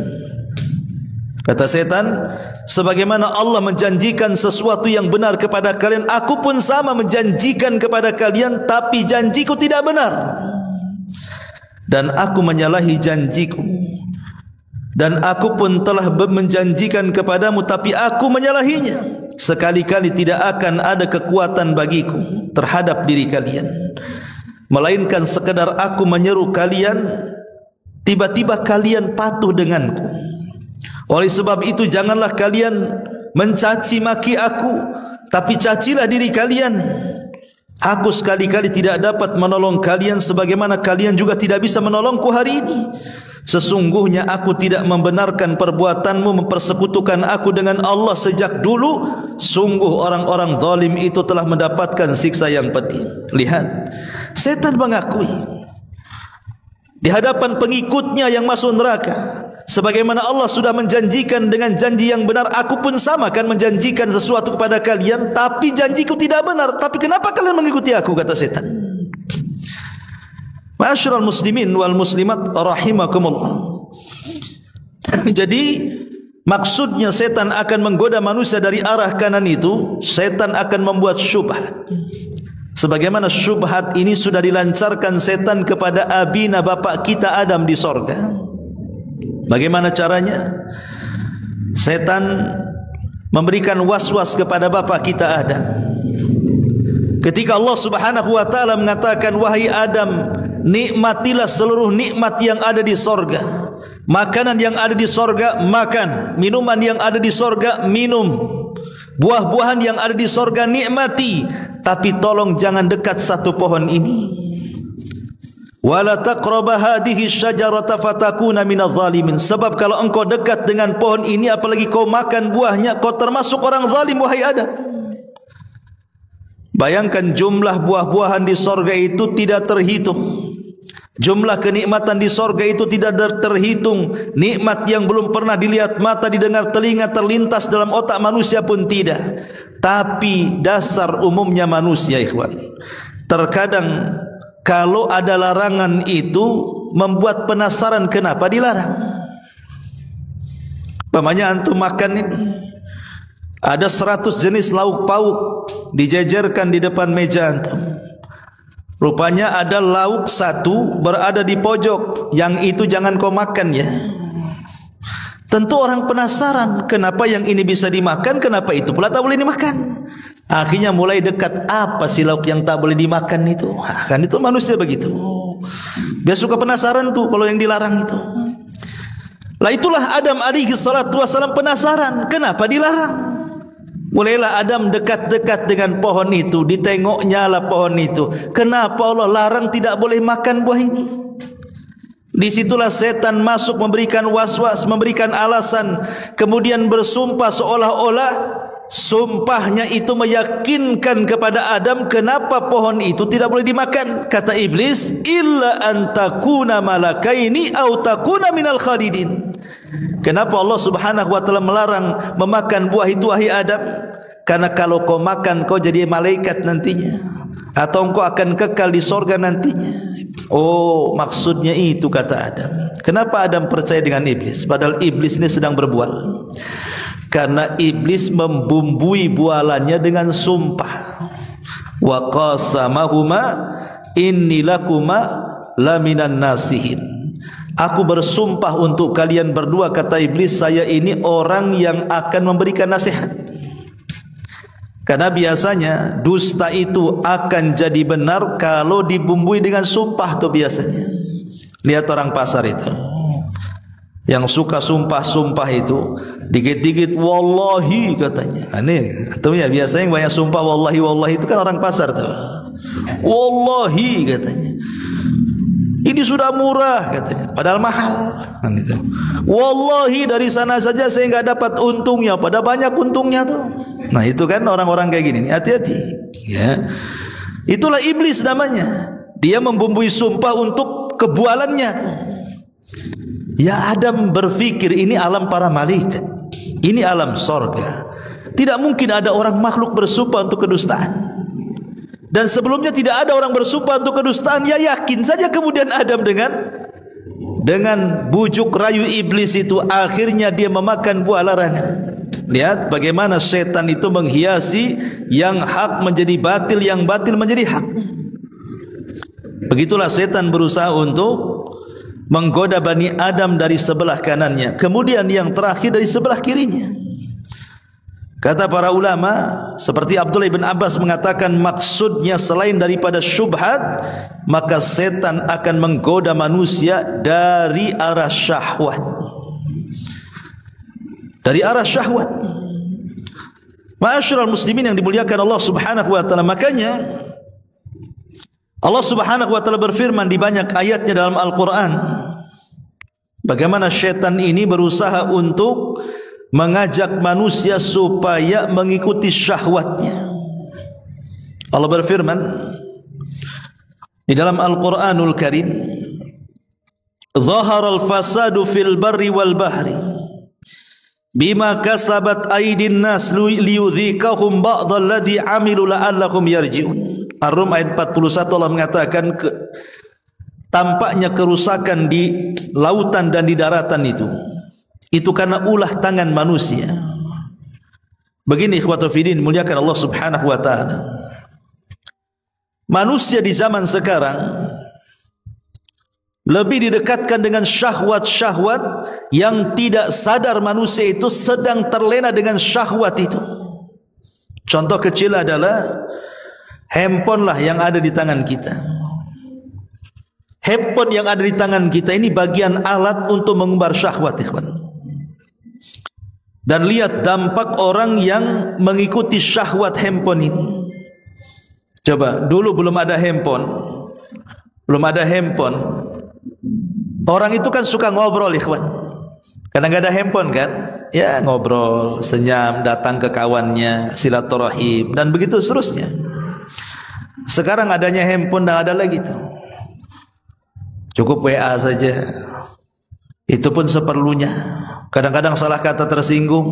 Kata setan, sebagaimana Allah menjanjikan sesuatu yang benar kepada kalian, aku pun sama menjanjikan kepada kalian, tapi janjiku tidak benar. Dan aku menyalahi janjiku. Dan aku pun telah menjanjikan kepadamu, tapi aku menyalahinya. Sekali-kali tidak akan ada kekuatan bagiku terhadap diri kalian, melainkan sekedar aku menyeru kalian, tiba-tiba kalian patuh denganku. Oleh sebab itu janganlah kalian mencaci maki aku, tapi cacilah diri kalian. Aku sekali-kali tidak dapat menolong kalian, sebagaimana kalian juga tidak bisa menolongku hari ini. Sesungguhnya aku tidak membenarkan perbuatanmu mempersekutukan aku dengan Allah sejak dulu. Sungguh orang-orang zalim itu telah mendapatkan siksa yang pedih. Lihat, setan mengakui di hadapan pengikutnya yang masuk neraka, sebagaimana Allah sudah menjanjikan dengan janji yang benar, aku pun sama akan menjanjikan sesuatu kepada kalian, tapi janjiku tidak benar. Tapi kenapa kalian mengikuti aku, kata setan. Ma'asyiral muslimin wal muslimat rahimakumullah. Jadi maksudnya setan akan menggoda manusia dari arah kanan itu, setan akan membuat syubhat. Sebagaimana syubhat ini sudah dilancarkan setan kepada abina, bapak kita Adam di sorga. Bagaimana caranya? Setan memberikan was-was kepada bapak kita Adam. Ketika Allah Subhanahu wa taala mengatakan, wahai Adam, nikmatilah seluruh nikmat yang ada di sorga, Makanan yang ada di sorga makan, minuman yang ada di sorga minum, buah-buahan yang ada di sorga nikmati. Tapi tolong jangan dekat satu pohon ini. Wala taqraba hadhihi syajarata fatakuna minadh zalimin. Sebab kalau engkau dekat dengan pohon ini, apalagi kau makan buahnya, kau termasuk orang zalim, wahai Adam. Bayangkan jumlah buah-buahan di sorga itu tidak terhitung. Jumlah kenikmatan di sorga itu tidak terhitung. Nikmat yang belum pernah dilihat mata, didengar telinga, terlintas dalam otak manusia pun tidak. Tapi dasar umumnya manusia, ikhwan, terkadang kalau ada larangan itu membuat penasaran kenapa dilarang. Pamannya antum makan ini, ada 100 jenis lauk pauk dijejerkan di depan meja antum. Rupanya ada lauk satu berada di pojok, yang itu jangan kau makan ya. Tentu orang penasaran, kenapa yang ini bisa dimakan, kenapa itu pula tak boleh dimakan. Akhirnya mulai dekat, apa sih lauk yang tak boleh dimakan itu? Kan itu manusia begitu. Dia suka penasaran tuh kalau yang dilarang itu. Lah itulah Adam alaihi salatu wasalam penasaran, kenapa dilarang? Mulailah Adam dekat-dekat dengan pohon itu, ditengoknya lah pohon itu. Kenapa Allah larang tidak boleh makan buah ini? Disitulah setan masuk, memberikan was-was, memberikan alasan, kemudian bersumpah seolah-olah sumpahnya itu meyakinkan kepada Adam kenapa pohon itu tidak boleh dimakan. Kata iblis, illa antakuna malakaini au takuna minal khalidin. Kenapa Allah subhanahu wa ta'ala melarang memakan buah itu, wahai Adam? Karena kalau kau makan, kau jadi malaikat nantinya, atau engkau akan kekal di sorga nantinya. Oh, maksudnya itu, kata Adam. Kenapa Adam percaya dengan iblis? Padahal iblis ini sedang berbual. Karena iblis membumbui bualannya dengan sumpah. Wa qasamahuma inni lakuma laminan nasihin. Aku bersumpah untuk kalian berdua, kata iblis, saya ini orang yang akan memberikan nasihat. Karena biasanya dusta itu akan jadi benar kalau dibumbui dengan sumpah tuh biasanya. Lihat orang pasar itu, yang suka sumpah-sumpah itu, dikit-dikit wallahi katanya. Aneh, atau ya biasanya yang banyak sumpah wallahi wallahi itu kan orang pasar tuh. Wallahi katanya, ini sudah murah katanya, padahal mahal kan itu. Wallahi dari sana saja saya enggak dapat untungnya, pada banyak untungnya tuh. Nah itu kan orang-orang kayak gini nih, hati-hati ya. Itulah iblis namanya. Dia membumbui sumpah untuk kebualannya. Ya Adam berpikir ini alam para malaikat, ini alam sorga. Tidak mungkin ada orang makhluk bersumpah untuk kedustaan. Dan sebelumnya tidak ada orang bersumpah untuk kedustaan. Ya yakin saja kemudian Adam dengan bujuk rayu iblis itu, akhirnya dia memakan buah larangan. Lihat bagaimana setan itu menghiasi yang hak menjadi batil, yang batil menjadi hak. Begitulah setan berusaha untuk menggoda Bani Adam dari sebelah kanannya, kemudian yang terakhir dari sebelah kirinya. Kata para ulama, seperti Abdullah bin Abbas mengatakan, maksudnya selain daripada syubhat, maka setan akan menggoda manusia dari arah syahwat. Dari arah syahwat. Ma'asyiral muslimin yang dimuliakan Allah subhanahu wa ta'ala, makanya Allah subhanahu wa ta'ala berfirman di banyak ayatnya dalam Al-Quran, bagaimana syaitan ini berusaha untuk mengajak manusia supaya mengikuti syahwatnya. Allah berfirman di dalam Al-Quranul Karim, Zaharal fasadu fil barri wal bahri bima kasabat aydin nas liyudhikahum ba'dalladhi amilu la'allakum yarji'un. Ar-Rum ayat 41, Allah mengatakan tampaknya kerusakan di lautan dan di daratan itu karena ulah tangan manusia. Begini ikhwatu fiddin, muliakan Allah subhanahu wa ta'ala, manusia di zaman sekarang lebih didekatkan dengan syahwat-syahwat yang tidak sadar manusia itu sedang terlena dengan syahwat itu. Contoh kecil adalah handphone lah yang ada di tangan kita. Handphone yang ada di tangan kita ini bagian alat untuk mengumbar syahwat, ikhwan. Dan lihat dampak orang yang mengikuti syahwat handphone ini. Coba, dulu belum ada handphone. Orang itu kan suka ngobrol, ikhwan. Karena nggak ada handphone kan, ya ngobrol, senyum, datang ke kawannya, silaturahim, dan begitu seterusnya. Sekarang adanya handphone dan ada lagi tuh. Cukup WA saja. Itu pun seperlunya. Kadang-kadang salah kata tersinggung.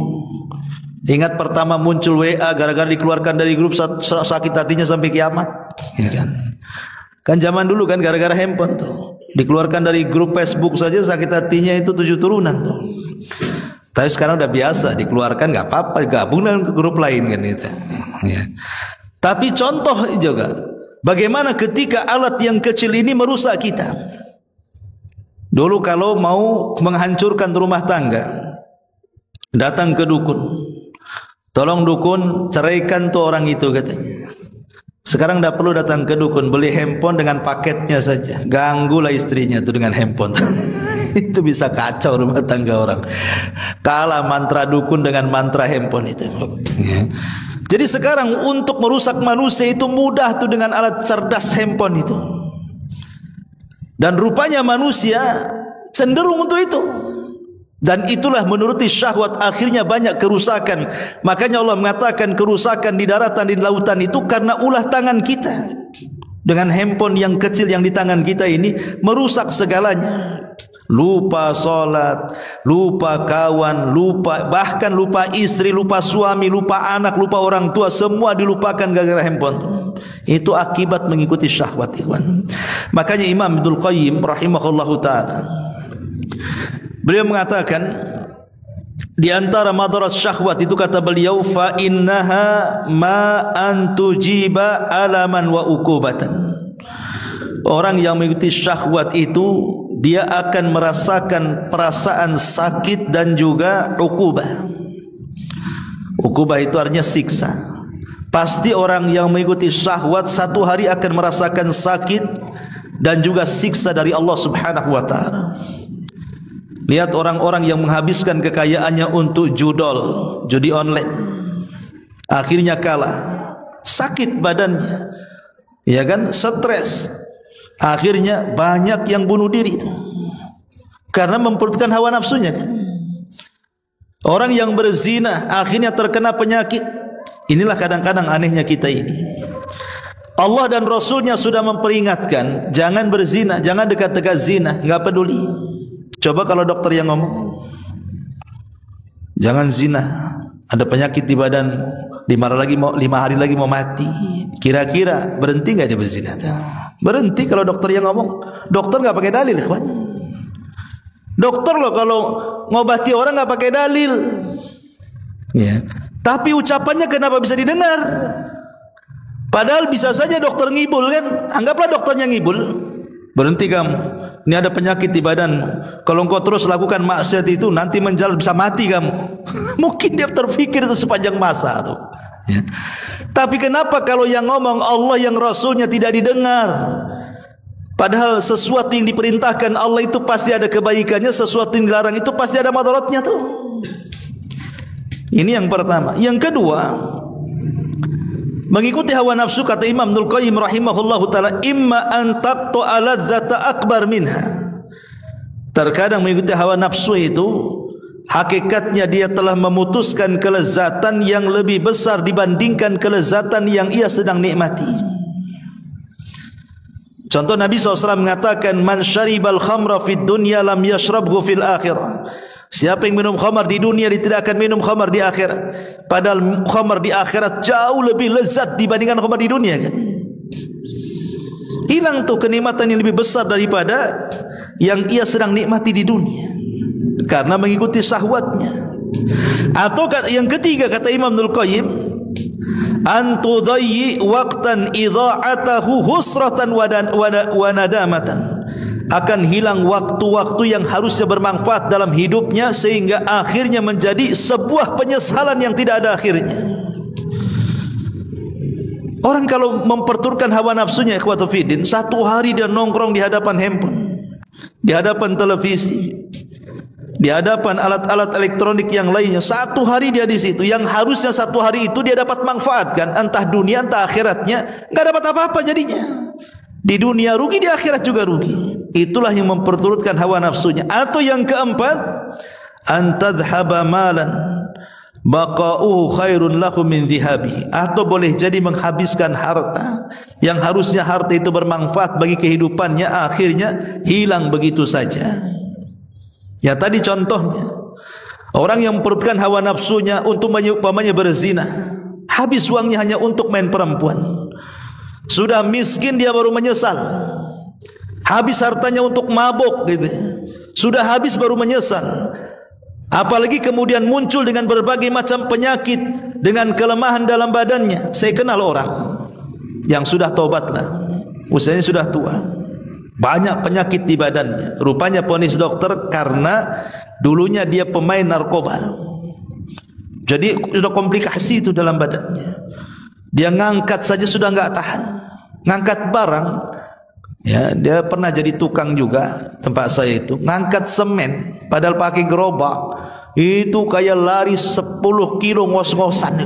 Ingat pertama muncul WA gara-gara dikeluarkan dari grup, sakit hatinya sampai kiamat. Ya kan? Kan zaman dulu kan gara-gara handphone tuh. Dikeluarkan dari grup Facebook saja sakit hatinya itu 7 turunan tuh. Tapi sekarang udah biasa, dikeluarkan nggak apa-apa, gabung dengan ke grup lain kan itu. Ya. Tapi contoh juga, bagaimana ketika alat yang kecil ini merusak kita. Dulu kalau mau menghancurkan rumah tangga, datang ke dukun. Tolong dukun ceraikan tuh orang itu katanya. Sekarang tidak perlu datang ke dukun, beli handphone dengan paketnya saja. Ganggulah istrinya tuh dengan handphone. Itu bisa kacau rumah tangga orang. Kalah mantra dukun dengan mantra handphone itu. Jadi sekarang untuk merusak manusia itu mudah tuh dengan alat cerdas handphone itu. Dan rupanya manusia cenderung untuk itu. Dan itulah menuruti syahwat, akhirnya banyak kerusakan. Makanya Allah mengatakan kerusakan di daratan, di lautan itu karena ulah tangan kita. Dengan handphone yang kecil yang di tangan kita ini merusak segalanya. Lupa sholat, lupa kawan, bahkan lupa istri, lupa suami, lupa anak, lupa orang tua, semua dilupakan gara-gara handphone. Itu akibat mengikuti syahwat, ikhwan. Makanya Imam Ibnul Qayyim rahimahullahu ta'ala, beliau mengatakan di antara madarat syahwat itu, kata beliau, fa innaha ma antujiba alaman wa ukubatan. Orang yang mengikuti syahwat itu dia akan merasakan perasaan sakit dan juga ukubah. Ukubah itu artinya siksa. Pasti orang yang mengikuti syahwat satu hari akan merasakan sakit dan juga siksa dari Allah Subhanahu wa ta'ala. Lihat orang-orang yang menghabiskan kekayaannya untuk judi online, akhirnya kalah, sakit badannya, ya kan, stres. Akhirnya banyak yang bunuh diri karena memperutkan hawa nafsunya kan. Orang yang berzina akhirnya terkena penyakit. Inilah kadang-kadang anehnya kita ini. Allah dan Rasulnya sudah memperingatkan, jangan berzina, jangan dekat-dekat zina, enggak peduli. Coba kalau dokter yang ngomong, jangan zina, ada penyakit di badan, 5 hari lagi mau mati. Kira-kira berhenti enggak dia berzina? Berhenti kalau dokter yang ngomong. Dokter enggak pakai dalil, kawan. Dokter loh kalau ngobati orang enggak pakai dalil. Ya. Tapi ucapannya kenapa bisa didengar? Padahal bisa saja dokter ngibul kan? Anggaplah dokternya ngibul. Berhenti kamu. Ini ada penyakit di badanmu. Kalau engkau terus lakukan maksiat itu nanti menjalar bisa mati kamu. Mungkin dia terfikir itu sepanjang masa tuh. Ya. Tapi kenapa kalau yang ngomong Allah, yang Rasulnya tidak didengar? Padahal sesuatu yang diperintahkan Allah itu pasti ada kebaikannya, sesuatu yang dilarang itu pasti ada madaratnya tuh. Ini yang pertama. Yang kedua, mengikuti hawa nafsu, kata Imam Ibnul Qayyim rahimahullahu ta'ala, imma an taqta'a ladzata akbar minha. Terkadang mengikuti hawa nafsu itu hakikatnya dia telah memutuskan kelezatan yang lebih besar dibandingkan kelezatan yang ia sedang nikmati. Contoh, Nabi SAW mengatakan, man syaribal khamra fid dunya lam yashrabhu fil akhirah. Siapa yang minum khamar di dunia, dia tidak akan minum khamar di akhirat. Padahal khamar di akhirat jauh lebih lezat dibandingkan khamar di dunia kan. Hilang tuh kenikmatan yang lebih besar daripada yang ia sedang nikmati di dunia karena mengikuti syahwatnya. Atau yang ketiga, kata Imam Ibnul Qayyim, an tudayyi waqtan idha'atahu husratan wa nadamatan. Akan hilang waktu-waktu yang harusnya bermanfaat dalam hidupnya sehingga akhirnya menjadi sebuah penyesalan yang tidak ada akhirnya. Orang kalau memperturutkan hawa nafsunya, ikhwatu fiddin, satu hari dia nongkrong di hadapan handphone, di hadapan televisi, di hadapan alat-alat elektronik yang lainnya. Satu hari dia di situ, yang harusnya satu hari itu dia dapat manfaatkan, entah dunia entah akhiratnya, enggak dapat apa-apa jadinya. Di dunia rugi, di akhirat juga rugi. Itulah yang memperturutkan hawa nafsunya. Atau yang keempat, antadhhaba malan baqa'uhu khairun lahu min dhihabi. Atau boleh jadi menghabiskan harta yang harusnya harta itu bermanfaat bagi kehidupannya, akhirnya hilang begitu saja. Ya tadi contohnya, orang yang memperturutkan hawa nafsunya untuk umpamanya berzina, habis uangnya hanya untuk main perempuan. Sudah miskin dia baru menyesal. Habis hartanya untuk mabuk gitu. Sudah habis baru menyesal. Apalagi kemudian muncul dengan berbagai macam penyakit, dengan kelemahan dalam badannya. Saya kenal orang yang sudah taubatlah, usianya sudah tua, banyak penyakit di badannya. Rupanya vonis dokter karena dulunya dia pemain narkoba. Jadi sudah komplikasi itu dalam badannya. Dia ngangkat saja sudah enggak tahan. Ngangkat barang, ya, dia pernah jadi tukang juga tempat saya itu, ngangkat semen padahal pakai gerobak. Itu kayak lari 10 kilo ngos-ngosan.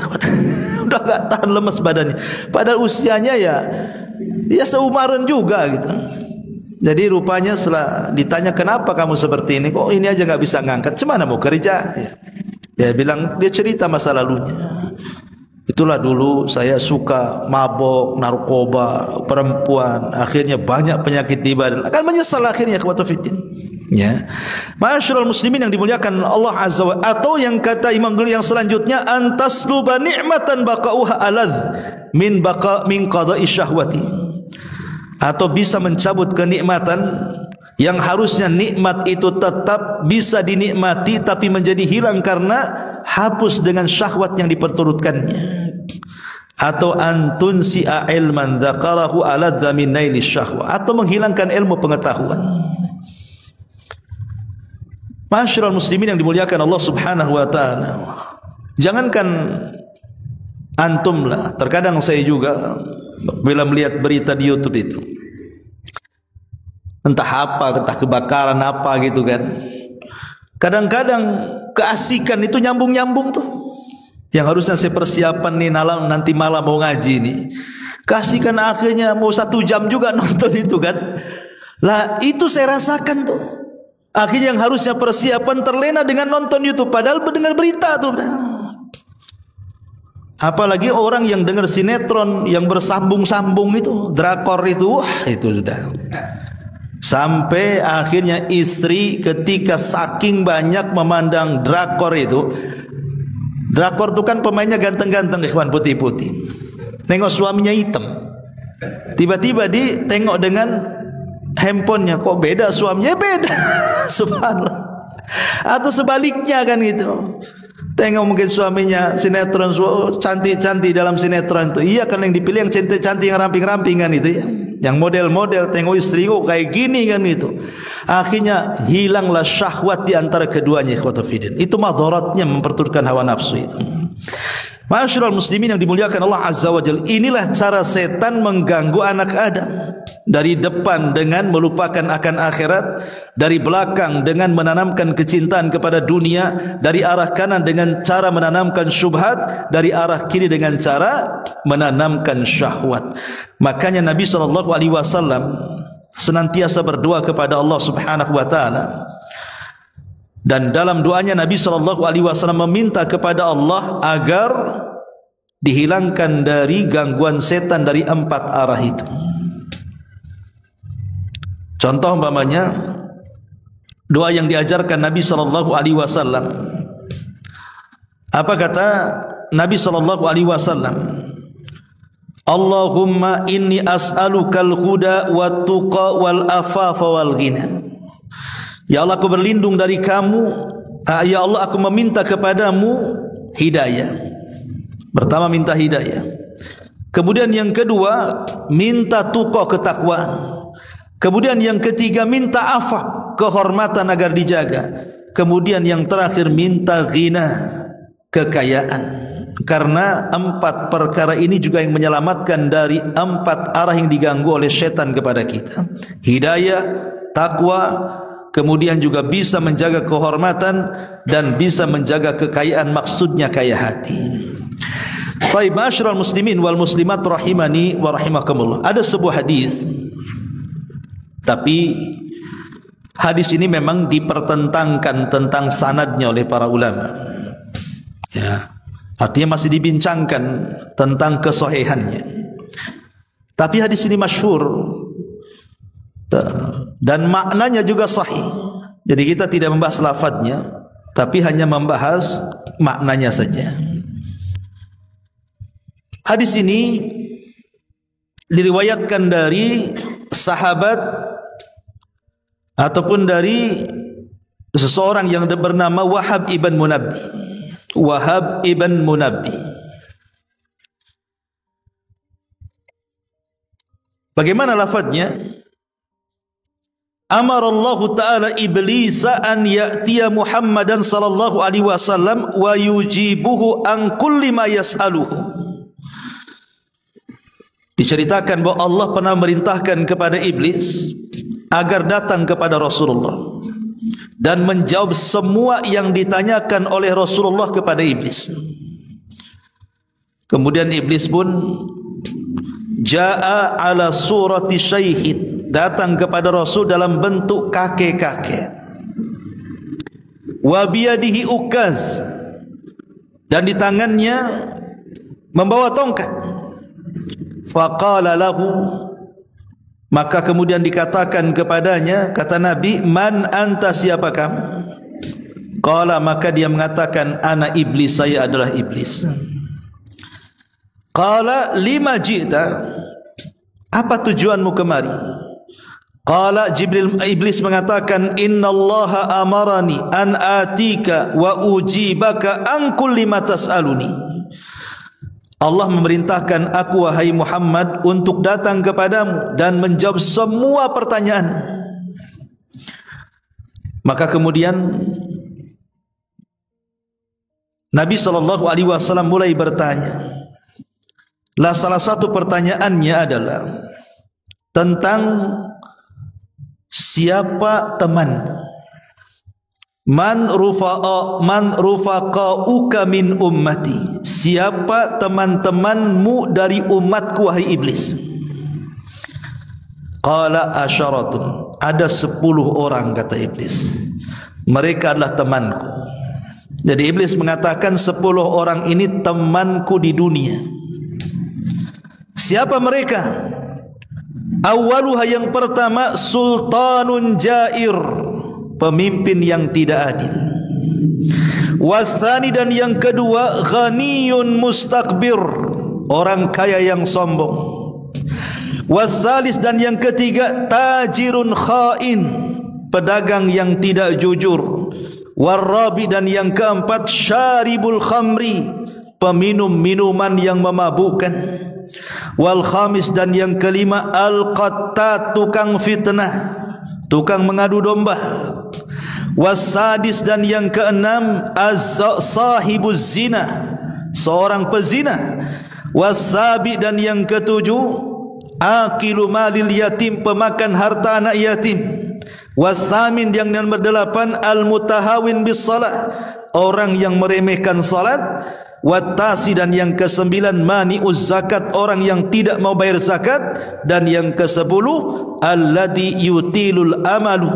Udah enggak tahan, lemes badannya. Padahal usianya ya seumaran juga gitu. Jadi rupanya setelah ditanya, kenapa kamu seperti ini? Kok ini aja enggak bisa ngangkat? Cemana mau kerja? Ya. Dia bilang, dia cerita masa lalunya. Itulah dulu saya suka mabok, narkoba, perempuan, akhirnya banyak penyakit di badan. Akan menyesal akhirnya ikhwatu fiddin. Ya. Ma'asyiral muslimin yang dimuliakan Allah Azza wa Jalla. Atau yang kata Imam Ghazali yang selanjutnya, antasluba ni'matan baqa'uha aladh min qada'i syahwati. Atau bisa mencabut kenikmatan yang harusnya nikmat itu tetap bisa dinikmati tapi menjadi hilang karena hapus dengan syahwat yang diperturutkannya. Atau antun si'a ilman dzakarahu aladza min naili syahwa. Atau menghilangkan ilmu pengetahuan. Ma'asyiral muslimin yang dimuliakan Allah Subhanahu wa taala. Jangankan antum lah, terkadang saya juga bila melihat berita di YouTube itu, entah apa, entah kebakaran apa gitu kan. Kadang-kadang keasikan itu nyambung-nyambung tuh. Yang harusnya saya persiapan nih nanti malam mau ngaji nih. Keasikan akhirnya mau 1 jam juga nonton itu kan. Lah itu saya rasakan tuh. Akhirnya yang harusnya persiapan terlena dengan nonton YouTube, padahal mendengar berita tuh. Apalagi orang yang dengar sinetron yang bersambung-sambung itu, drakor itu, wah itu sudah. Sampai akhirnya istri ketika saking banyak memandang drakor itu, drakor itu kan pemainnya ganteng-ganteng, ikhwan, putih-putih. Tengok suaminya hitam, tiba-tiba ditengok dengan handphonenya, kok beda suaminya? Beda. Subhanallah. Atau sebaliknya kan gitu. Tengok mungkin suaminya sinetron, cantik-cantik dalam sinetron itu. Iya kan yang dipilih yang cantik-cantik, yang ramping-ramping kan itu ya. Yang model-model, tengok istri kok kayak gini kan itu. Akhirnya hilanglah syahwat di antara keduanya, ikhwatu fiddin. Itu madaratnya memperturutkan hawa nafsu itu. Ma'asyiral muslimin yang dimuliakan Allah Azza wa Jalla. Inilah cara setan mengganggu anak Adam. Dari depan dengan melupakan akan akhirat, dari belakang dengan menanamkan kecintaan kepada dunia, dari arah kanan dengan cara menanamkan syubhat, dari arah kiri dengan cara menanamkan syahwat. Makanya Nabi SAW senantiasa berdoa kepada Allah Subhanahu wa taala. Dan dalam doanya Nabi SAW meminta kepada Allah agar dihilangkan dari gangguan setan dari 4 arah itu. Contoh umpamanya doa yang diajarkan Nabi SAW. Apa kata Nabi SAW? Allahumma inni as'alukal huda wat tuqa wal afafa wal ghina. Ya Allah, aku berlindung dari kamu. Ya Allah, aku meminta kepadamu hidayah. Pertama minta hidayah. Kemudian yang kedua minta tuqa, ketakwaan. Kemudian yang ketiga minta afaf, kehormatan agar dijaga. Kemudian yang terakhir minta ghina, kekayaan. karena 4 perkara ini juga yang menyelamatkan dari 4 arah yang diganggu oleh setan kepada kita. Hidayah, takwa, kemudian juga bisa menjaga kehormatan dan bisa menjaga kekayaan, maksudnya kaya hati. Baik, ma'asyiral muslimin wal muslimat rahimani wa rahimakumullah. Ada sebuah hadis, tapi hadis ini memang dipertentangkan tentang sanadnya oleh para ulama. Ya, artinya masih dibincangkan tentang kesahihannya. Tapi hadis ini masyhur dan maknanya juga sahih. Jadi kita tidak membahas lafadznya, tapi hanya membahas maknanya saja. Hadis ini diriwayatkan dari sahabat ataupun dari seseorang yang bernama Wahab ibn Munabbi. Wahab ibn Munabbi. Bagaimana lafadznya? Amara Allah Ta'ala Iblisa an ya'tiya Muhammadan sallallahu alaihi wasallam wa yujibuhu an kulli ma yas'aluhu. Diceritakan bahwa Allah pernah merintahkan kepada iblis agar datang kepada Rasulullah dan menjawab semua yang ditanyakan oleh Rasulullah kepada iblis. Kemudian iblis pun jaa ala surati syaikhin, datang kepada Rasul dalam bentuk kakek-kakek. Wa biyadihi ukaz, dan di tangannya membawa tongkat. Faqala lahu, maka kemudian dikatakan kepadanya, kata Nabi, man anta, siapa kamu? Qala, maka dia mengatakan, ana iblis, saya adalah iblis. Qala lima ji'ta, apa tujuanmu kemari? Qala iblis mengatakan, innallaha amarani an atika wa ujibaka an kulli ma tas'aluni. Allah memerintahkan aku, wahai Muhammad, untuk datang kepadamu dan menjawab semua pertanyaan. Maka kemudian Nabi SAW mulai bertanya. Lah salah satu pertanyaannya adalah tentang siapa teman. Man rufaqauka min ummati, siapa teman-temanmu dari umatku wahai iblis? Qala asyaratun, ada 10 orang, kata iblis. Mereka adalah temanku. Jadi iblis mengatakan 10 orang ini temanku di dunia. Siapa mereka? Awaluha, yang pertama, sultanun jair, pemimpin yang tidak adil. Wathani, dan yang kedua, ghaniyun mustakbir, orang kaya yang sombong. Wathalis, dan yang ketiga, tajirun khain, pedagang yang tidak jujur. Warabi, dan yang keempat, syaribul khamri, peminum minuman yang memabukkan. Wal khamis, dan yang kelima, al-qattat, tukang fitnah, tukang mengadu domba. Wasadis, dan yang keenam, sahibuz zina, seorang pezina. Wasabi, dan yang ketujuh, akilu malil yatim, pemakan harta anak yatim. Wasamin, yang nomor 8, al-mutahawin bis salat, orang yang meremehkan salat. Watasi, dan yang ke-9, mani'uz zakat, orang yang tidak mau bayar zakat. Dan yang ke-10, alladhi yutilul amalu,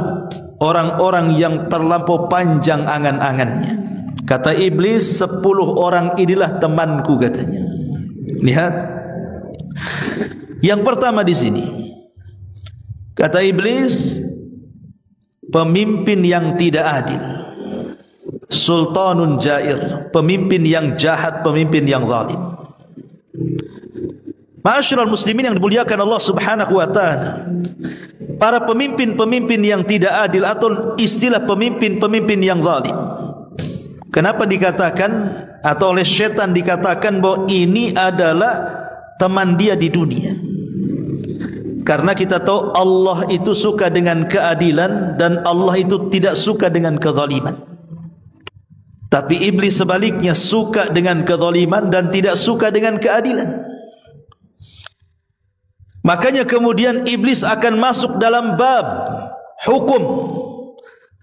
orang-orang yang terlampau panjang angan-angannya. Kata iblis, 10 orang inilah temanku, katanya. Lihat, yang pertama di sini, kata iblis, pemimpin yang tidak adil. Sultanun jair, pemimpin yang jahat, pemimpin yang zalim. Ma'asyiral muslimin yang dimuliakan Allah Subhanahu wa taala, para pemimpin-pemimpin yang tidak adil, atau istilah pemimpin-pemimpin yang zalim, kenapa dikatakan atau oleh syaitan dikatakan bahwa ini adalah teman dia di dunia? Karena kita tahu Allah itu suka dengan keadilan dan Allah itu tidak suka dengan kezaliman. Tapi iblis sebaliknya suka dengan kezaliman dan tidak suka dengan keadilan. Makanya kemudian iblis akan masuk dalam bab hukum.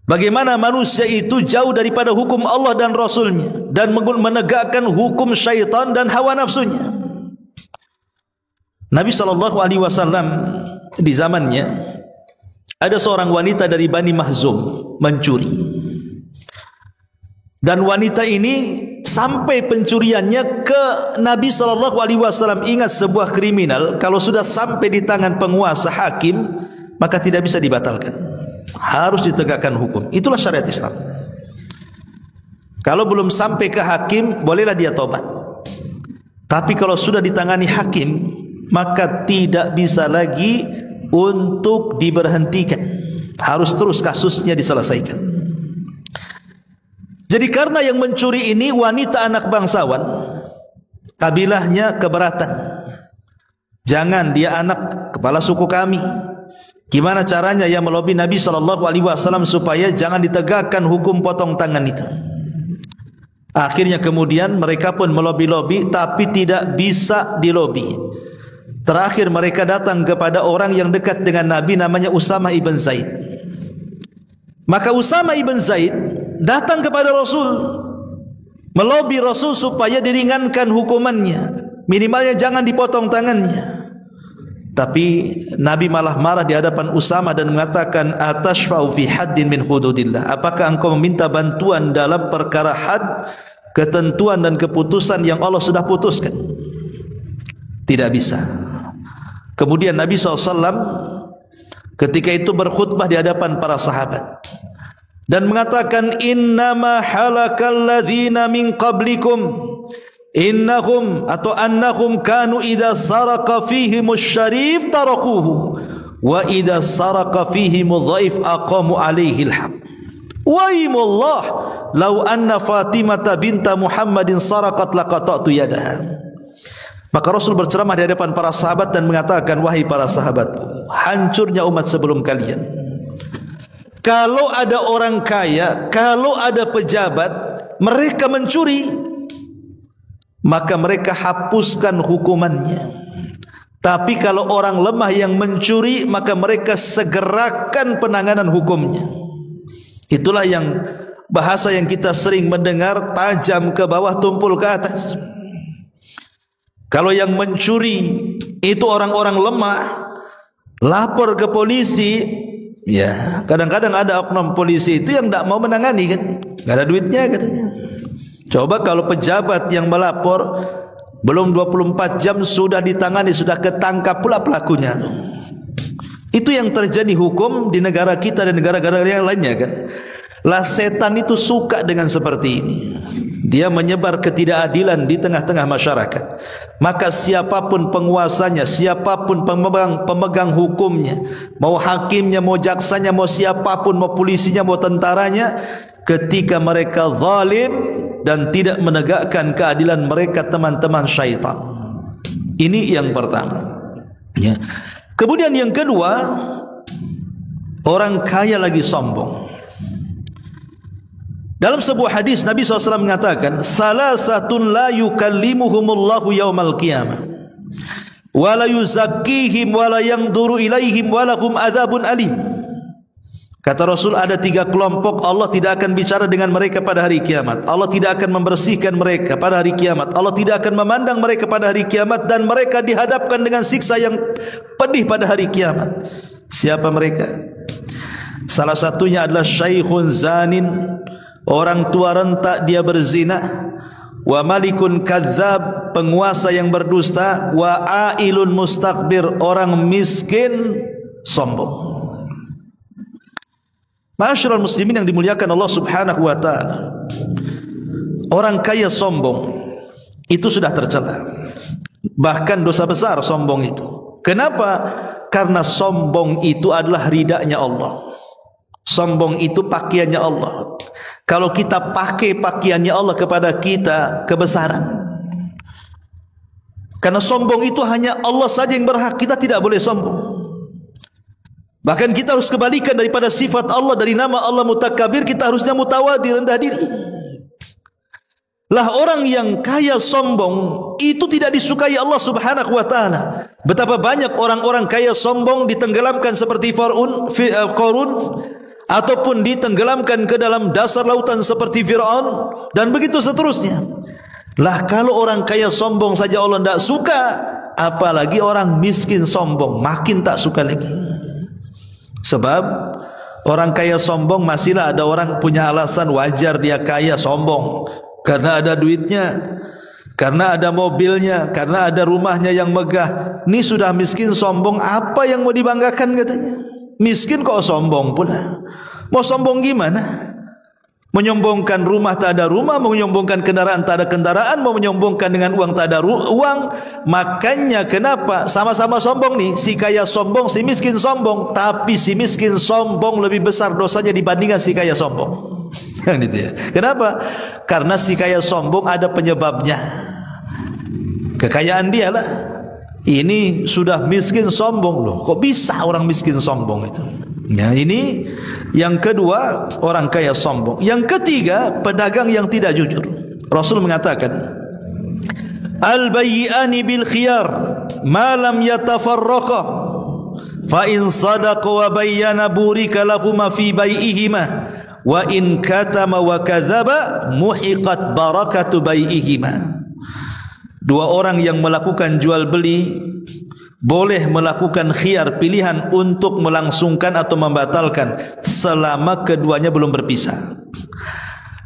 Bagaimana manusia itu jauh daripada hukum Allah dan Rasulnya dan menegakkan hukum syaitan dan hawa nafsunya. Nabi SAW di zamannya ada seorang wanita dari Bani Mahzum mencuri. Dan wanita ini sampai pencuriannya ke Nabi SAW. Ingat, sebuah kriminal kalau sudah sampai di tangan penguasa hakim maka tidak bisa dibatalkan, harus ditegakkan hukum. Itulah syariat Islam. Kalau belum sampai ke hakim bolehlah dia tobat, tapi kalau sudah ditangani hakim maka tidak bisa lagi untuk diberhentikan, harus terus kasusnya diselesaikan. Jadi karena yang mencuri ini wanita anak bangsawan, kabilahnya keberatan. Jangan, dia anak kepala suku kami. Gimana caranya yang melobi Nabi SAW supaya jangan ditegakkan hukum potong tangan itu. Akhirnya kemudian mereka pun melobi-lobi, tapi tidak bisa dilobi. Terakhir mereka datang kepada orang yang dekat dengan Nabi, namanya Usamah ibn Zaid. Maka Usamah ibn Zaid datang kepada Rasul, melobi Rasul supaya diringankan hukumannya, minimalnya jangan dipotong tangannya. Tapi Nabi malah marah di hadapan Usamah dan mengatakan, atashfa'u fi haddin min hududillah, apakah engkau meminta bantuan dalam perkara had, ketentuan dan keputusan yang Allah sudah putuskan? Tidak bisa. Kemudian Nabi SAW ketika itu berkhutbah di hadapan para sahabat dan mengatakan, innama halakal ladzina min qablikum innahum atau annahum kanu idza saraka fihimus syarif tarakuhu wa idza saraka fihimudh dhaif aqamu alaihi alhaq wa imullah law anna Fatimah binta Muhammadin sarakat laqata'tu yadaha. Maka Rasul berceramah di hadapan para sahabat dan mengatakan, wahai para sahabatku, hancurnya umat sebelum kalian. Kalau ada orang kaya, kalau ada pejabat, mereka mencuri, maka mereka hapuskan hukumannya. Tapi kalau orang lemah yang mencuri, maka mereka segerakan penanganan hukumnya. Itulah yang bahasa yang kita sering mendengar, tajam ke bawah, tumpul ke atas. Kalau yang mencuri itu orang-orang lemah, lapor ke polisi. Ya, kadang-kadang ada oknum polisi itu yang tidak mau menangani kan, nggak ada duitnya katanya. Coba kalau pejabat yang melapor belum 24 jam sudah ditangani, sudah ketangkap pula pelakunya tuh. Itu yang terjadi hukum di negara kita dan negara-negara yang lainnya kan. Lah setan itu suka dengan seperti ini. Dia menyebar ketidakadilan di tengah-tengah masyarakat. Maka siapapun penguasanya, siapapun pemegang hukumnya, mau hakimnya, mau jaksanya, mau siapapun, mau polisinya, mau tentaranya, ketika mereka zalim dan tidak menegakkan keadilan, mereka teman-teman syaitan. Ini yang pertama. Ya. Kemudian yang kedua, orang kaya lagi sombong. Dalam sebuah hadis Nabi SAW mengatakan, salasatun la yukallimuhumullahu yaumal qiyamah wa la yuzakkihim wa la yanzuru ilaihim wa lahum adzabun alim. Kata Rasul, ada 3 kelompok Allah tidak akan bicara dengan mereka pada hari kiamat. Allah tidak akan membersihkan mereka pada hari kiamat. Allah tidak akan memandang mereka pada hari kiamat, dan mereka dihadapkan dengan siksa yang pedih pada hari kiamat. Siapa mereka? Salah satunya adalah syaikhun zanin, orang tua rentak dia berzina, wa malikun kadzab, penguasa yang berdusta, wa ailun mustakbir, orang miskin sombong. Ma'asyiral muslimin yang dimuliakan Allah Subhanahu wa taala, orang kaya sombong itu sudah tercela, bahkan dosa besar sombong itu. Kenapa? Karena sombong itu adalah ridanya Allah. Sombong itu pakaiannya Allah. Kalau kita pakai pakaiannya Allah kepada kita, kebesaran. Karena sombong itu hanya Allah saja yang berhak, kita tidak boleh sombong. Bahkan kita harus kebalikan daripada sifat Allah, dari nama Allah Mutakabir, kita harusnya mutawadi, rendah diri. Lah orang yang kaya sombong itu tidak disukai Allah Subhanahu wa taala. Betapa banyak orang-orang kaya sombong ditenggelamkan seperti Qarun ataupun ditenggelamkan ke dalam dasar lautan seperti Fir'aun dan begitu seterusnya. Lah kalau orang kaya sombong saja Allah tidak suka, apalagi orang miskin sombong, makin tak suka lagi. Sebab orang kaya sombong masihlah ada orang punya alasan wajar dia kaya sombong. Karena ada duitnya, karena ada mobilnya, karena ada rumahnya yang megah. Ini sudah miskin sombong, apa yang mau dibanggakan katanya? Miskin kok sombong pula. Mau sombong gimana? Menyombongkan rumah tak ada rumah, menyombongkan kendaraan tak ada kendaraan, mau menyombongkan dengan uang tak ada uang. Makanya kenapa sama-sama sombong nih, si kaya sombong, si miskin sombong, tapi si miskin sombong lebih besar dosanya dibandingkan si kaya sombong. Gitu ya. Kenapa? Karena si kaya sombong ada penyebabnya. Kekayaan dia lah. Ini sudah miskin sombong loh. Kok bisa orang miskin sombong itu? Nah ini yang kedua, orang kaya sombong. Yang ketiga, pedagang yang tidak jujur. Rasul mengatakan, al-bayyi'ani bil khiyar ma lam yatafarraqa fa in sadaqa wa bayyana burika lahuma fi bai'ihima wa in katama wa kadzaba muhiqat barakatu bai'ihima. Dua orang yang melakukan jual beli boleh melakukan khiyar, pilihan untuk melangsungkan atau membatalkan selama keduanya belum berpisah.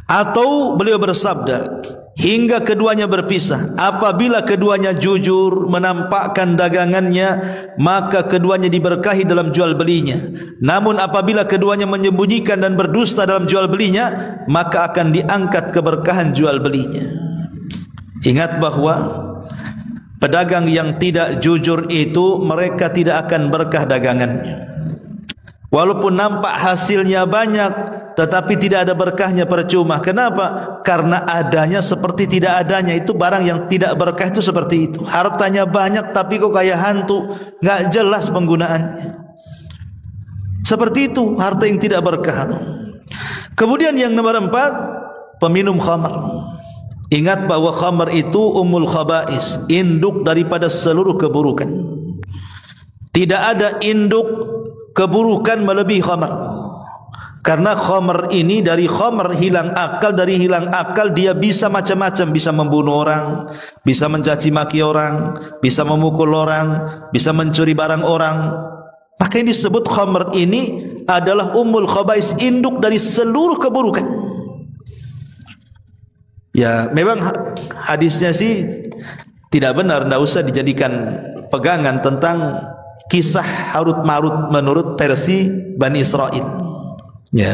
Atau beliau bersabda, hingga keduanya berpisah. Apabila keduanya jujur menampakkan dagangannya, maka keduanya diberkahi dalam jual belinya. Namun apabila keduanya menyembunyikan dan berdusta dalam jual belinya, maka akan diangkat keberkahan jual belinya. Ingat bahwa pedagang yang tidak jujur itu mereka tidak akan berkah dagangannya. Walaupun nampak hasilnya banyak, tetapi tidak ada berkahnya, percuma. Kenapa? Karena adanya seperti tidak adanya. Itu barang yang tidak berkah itu seperti itu. Hartanya banyak tapi kok kayak hantu, nggak jelas penggunaannya. Seperti itu harta yang tidak berkah. Kemudian yang nomor 4, peminum khamar. Ingat bahwa khamar itu ummul khaba'is, induk daripada seluruh keburukan. Tidak ada induk keburukan melebihi khamar. Karena khamar ini, dari khamar hilang akal, dari hilang akal dia bisa macam-macam, bisa membunuh orang, bisa mencaci maki orang, bisa memukul orang, bisa mencuri barang orang. Maka yang disebut khamar ini adalah ummul khaba'is, induk dari seluruh keburukan. Ya memang hadisnya sih tidak benar, tidak usah dijadikan pegangan tentang kisah Harut Marut menurut versi Bani Israel. Ya.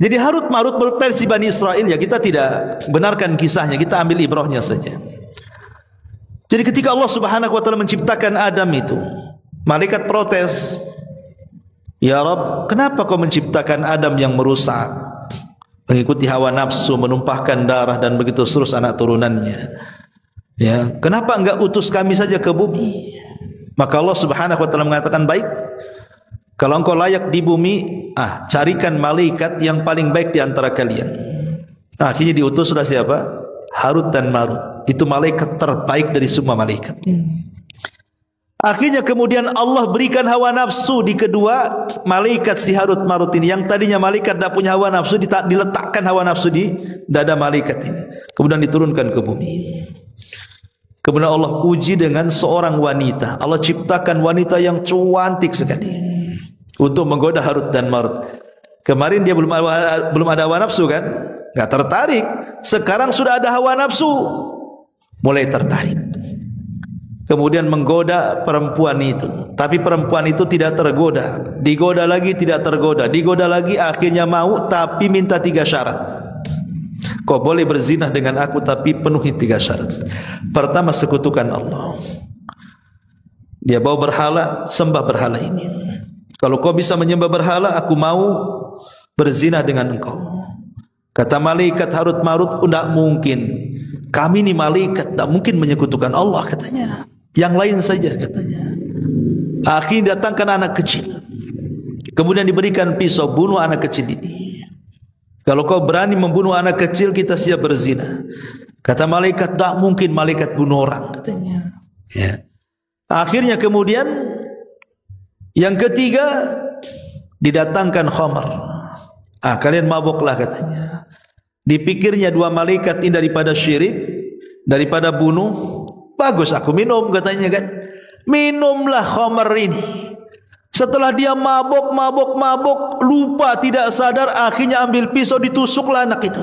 Jadi Harut Marut menurut versi Bani Israel, ya kita tidak benarkan kisahnya, kita ambil ibrahnya saja. Jadi ketika Allah Subhanahu wa taala menciptakan Adam itu, malaikat protes, "Ya Rabb, kenapa kau menciptakan Adam yang merusak, mengikuti hawa nafsu, menumpahkan darah dan begitu terus anak turunannya? Ya, kenapa enggak utus kami saja ke bumi?" Maka Allah Subhanahu wa taala mengatakan, "Baik, kalau engkau layak di bumi, carikan malaikat yang paling baik di antara kalian." Akhirnya diutus sudah siapa? Harut dan Marut. Itu malaikat terbaik dari semua malaikat. Akhirnya kemudian Allah berikan hawa nafsu di kedua malaikat si Harut Marut ini. Yang tadinya malaikat tidak punya hawa nafsu, diletakkan hawa nafsu di dada malaikat ini. Kemudian diturunkan ke bumi. Kemudian Allah uji dengan seorang wanita. Allah ciptakan wanita yang cantik sekali untuk menggoda Harut dan Marut. Kemarin dia belum ada hawa nafsu kan? Enggak tertarik. Sekarang sudah ada hawa nafsu, mulai tertarik. Kemudian menggoda perempuan itu, tapi perempuan itu tidak tergoda. Digoda lagi tidak tergoda, digoda lagi, akhirnya mau, tapi minta 3 syarat. Kau boleh berzinah dengan aku tapi penuhi 3 syarat. Pertama, sekutukan Allah. Dia bawa berhala, sembah berhala ini. Kalau kau bisa menyembah berhala, aku mau berzinah dengan engkau. Kata malaikat Harut Marut, tidak mungkin. Kami ini malaikat, tidak mungkin menyekutukan Allah, katanya. Yang lain saja, katanya. Akhirnya datangkan anak kecil. Kemudian diberikan pisau, bunuh anak kecil ini. Kalau kau berani membunuh anak kecil, kita siap berzina. Kata malaikat, tak mungkin malaikat bunuh orang, katanya. Ya. Akhirnya kemudian yang ketiga didatangkan khamar. Kalian mabuklah, katanya. Dipikirnya dua malaikat ini daripada syirik, daripada bunuh, bagus aku minum, katanya kan. Minumlah khamar ini. Setelah dia mabuk, lupa, tidak sadar, akhirnya ambil pisau, ditusuklah anak itu.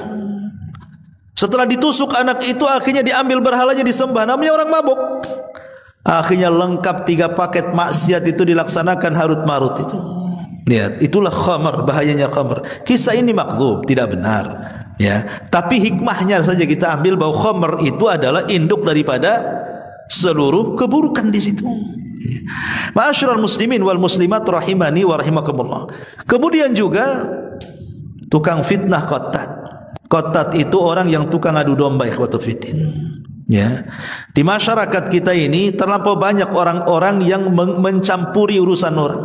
Setelah ditusuk anak itu, akhirnya diambil berhalanya, disembah. Namanya orang mabuk. Akhirnya lengkap 3 paket maksiat itu dilaksanakan harut marut itu. Lihat, itulah khamar, bahayanya khamar. Kisah ini makdzub, tidak benar. Ya, tapi hikmahnya saja kita ambil bahwa khamar itu adalah induk daripada seluruh keburukan di situ. Ma'asyiral muslimin wal muslimat rahimani wa rahimakumullah. Kemudian juga tukang fitnah qattat. Qattat itu orang yang tukang adu domba, ikhwatul fiddin. Ya. Di masyarakat kita ini terlampau banyak orang-orang yang mencampuri urusan orang.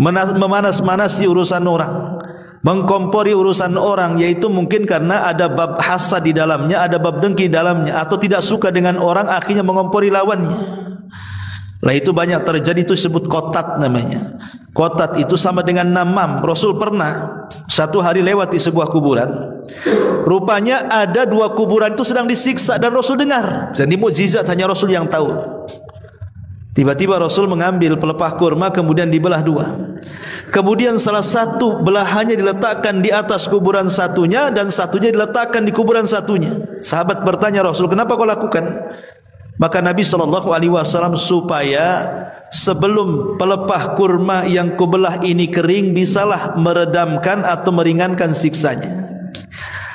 Memanas-manasi urusan orang. Mengkompori urusan orang, yaitu mungkin karena ada bab hasad di dalamnya, ada bab dengki di dalamnya, atau tidak suka dengan orang, akhirnya mengompori lawannya. Lah itu banyak terjadi, itu disebut qattat namanya. Qattat itu sama dengan namam. Rasul pernah satu hari lewat di sebuah kuburan. Rupanya ada 2 kuburan itu sedang disiksa dan Rasul dengar. Jadi mukjizat hanya Rasul yang tahu. Tiba-tiba Rasul mengambil pelepah kurma kemudian dibelah 2. Kemudian salah satu belahannya diletakkan di atas kuburan satunya dan satunya diletakkan di kuburan satunya. Sahabat bertanya Rasul, kenapa kau lakukan? Maka Nabi SAW supaya sebelum pelepah kurma yang kubelah ini kering, bisalah meredamkan atau meringankan siksanya.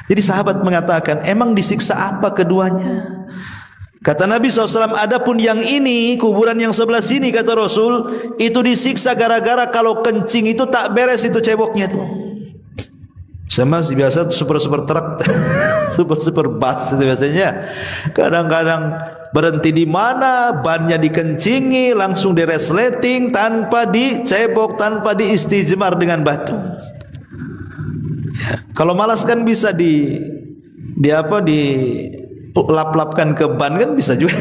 Jadi sahabat mengatakan, emang disiksa apa keduanya? Kata Nabi SAW, adapun yang ini, kuburan yang sebelah sini, kata Rasul, itu disiksa gara-gara kalau kencing itu tak beres itu ceboknya tuh. Sama biasa super truk, super bus itu biasanya. Kadang-kadang berhenti di mana, bannya dikencingi, langsung diresleting tanpa dicebok, tanpa diistijmar dengan batu. Ya, kalau malas kan bisa di lap-lapkan ke ban kan bisa juga.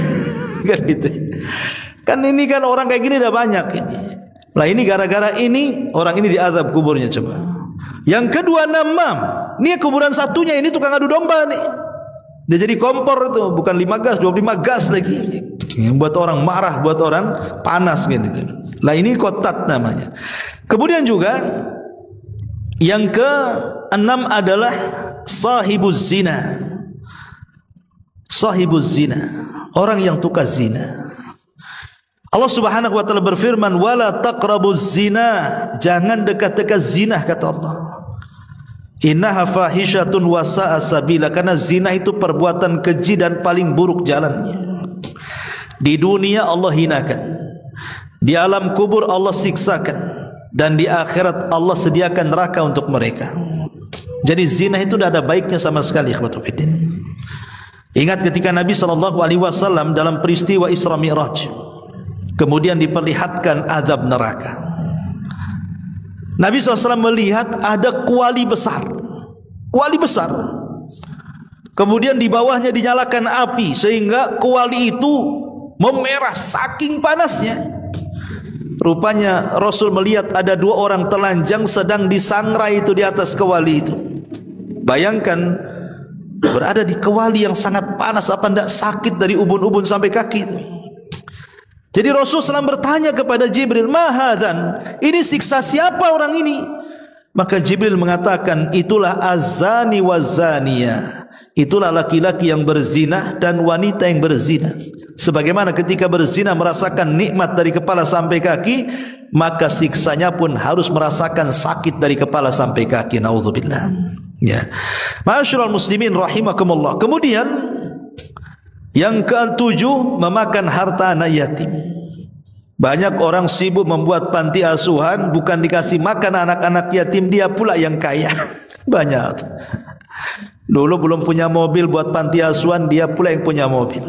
Kan gitu. Kan ini kan orang kayak gini udah banyak ini. Lah ini gara-gara ini orang ini diazab kuburnya coba. Yang kedua namam. Ini kuburan satunya ini tukang adu domba nih. Dia jadi kompor itu, bukan 5 gas, 25 gas lagi. Yang buat orang marah, buat orang panas gitu. Lah ini qattat namanya. Kemudian juga yang ke-6 adalah sahibuz zina. Sahibuz zina, orang yang tukar zina. Allah Subhanahu wa taala berfirman, "Wala taqrabuz zina." Jangan dekat-dekat zina, kata Allah. Innaha fahisyatun wa sa'a sabila, karena zina itu perbuatan keji dan paling buruk jalannya. Di dunia Allah hinakan, di alam kubur Allah siksakan, dan di akhirat Allah sediakan neraka untuk mereka. Jadi zina itu tidak ada baiknya sama sekali, ikhwatul fiddin. Ingat ketika Nabi SAW dalam peristiwa Isra Mi'raj, kemudian diperlihatkan azab neraka. Nabi SAW melihat ada kuali besar. Kuali besar. Kemudian di bawahnya dinyalakan api, sehingga kuali itu memerah saking panasnya. Rupanya Rasul melihat ada 2 orang telanjang sedang disangrai itu di atas kuali itu. Bayangkan berada di kuali yang sangat panas, apa tidak sakit dari ubun-ubun sampai kaki itu. Jadi Rasulullah SAW bertanya kepada Jibril, "Mahadzan? Ini siksa siapa orang ini?" Maka Jibril mengatakan, "Itulah az-zani waz-zaniyah." Itulah laki-laki yang berzina dan wanita yang berzina. Sebagaimana ketika berzina merasakan nikmat dari kepala sampai kaki, maka siksanya pun harus merasakan sakit dari kepala sampai kaki. Naudzubillah. Ya. Ma'asyiral muslimin rahimakumullah. Kemudian yang ke-7, memakan harta anak yatim. Banyak orang sibuk membuat panti asuhan, bukan dikasih makan anak-anak yatim, dia pula yang kaya. Banyak. Dulu belum punya mobil buat panti asuhan, dia pula yang punya mobil.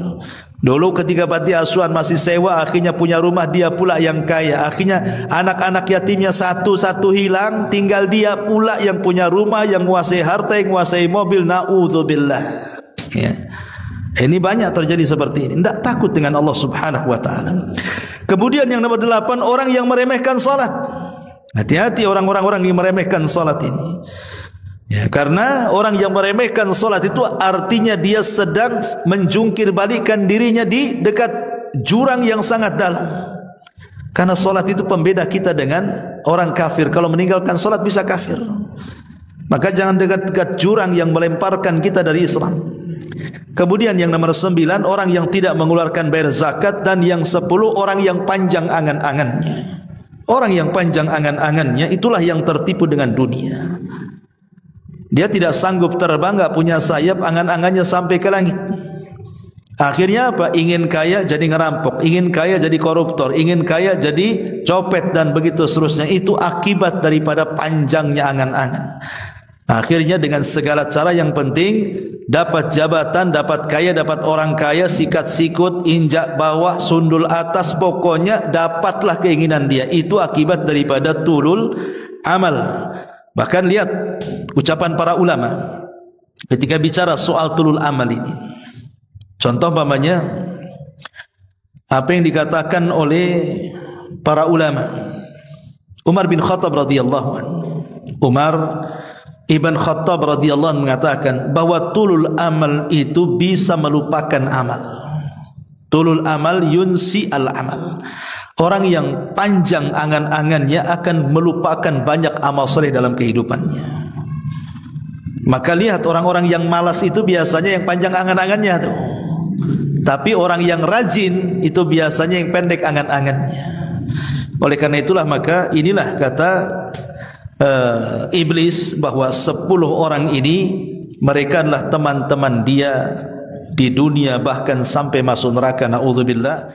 Dulu ketika panti asuhan masih sewa, akhirnya punya rumah, dia pula yang kaya. Akhirnya anak-anak yatimnya satu-satu hilang, tinggal dia pula yang punya rumah, yang menguasai harta, yang menguasai mobil. Na'udzubillah. Ya. Ini banyak terjadi seperti ini. Tidak takut dengan Allah Subhanahu wa ta'ala. Kemudian yang nomor 8, orang yang meremehkan salat. Hati-hati orang-orang yang meremehkan salat ini. Ya, karena orang yang meremehkan salat itu artinya dia sedang menjungkir balikkan dirinya di dekat jurang yang sangat dalam. Karena salat itu pembeda kita dengan orang kafir. Kalau meninggalkan salat bisa kafir. Maka jangan dekat-dekat jurang yang melemparkan kita dari Islam. Kemudian yang nomor 9, orang yang tidak mengeluarkan bayar zakat. Dan yang 10, orang yang panjang angan-angannya. Orang yang panjang angan-angannya itulah yang tertipu dengan dunia. Dia tidak sanggup terbang, enggak punya sayap, angan-angannya sampai ke langit. Akhirnya apa? Ingin kaya jadi ngerampok, ingin kaya jadi koruptor, ingin kaya jadi copet dan begitu seterusnya. Itu akibat daripada panjangnya angan-angan. Akhirnya dengan segala cara yang penting dapat jabatan, dapat kaya, dapat orang kaya, sikat sikut, injak bawah, sundul atas, pokoknya dapatlah keinginan dia. Itu akibat daripada tulul amal. Bahkan lihat ucapan para ulama ketika bicara soal tulul amal ini. Contoh umpamanya apa yang dikatakan oleh para ulama. Umar bin Khattab radhiyallahu anhu. Umar Ibn Khattab radhiyallahu anhu mengatakan bahwa tulul amal itu bisa melupakan amal. Tulul amal yunsi al amal. Orang yang panjang angan-angannya akan melupakan banyak amal soleh dalam kehidupannya. Maka lihat orang-orang yang malas itu biasanya yang panjang angan-angannya tuh. Tapi orang yang rajin itu biasanya yang pendek angan-angannya. Oleh karena itulah maka inilah kata iblis bahwa 10 orang ini mereka adalah teman-teman dia di dunia bahkan sampai masuk neraka. Na'udzubillah.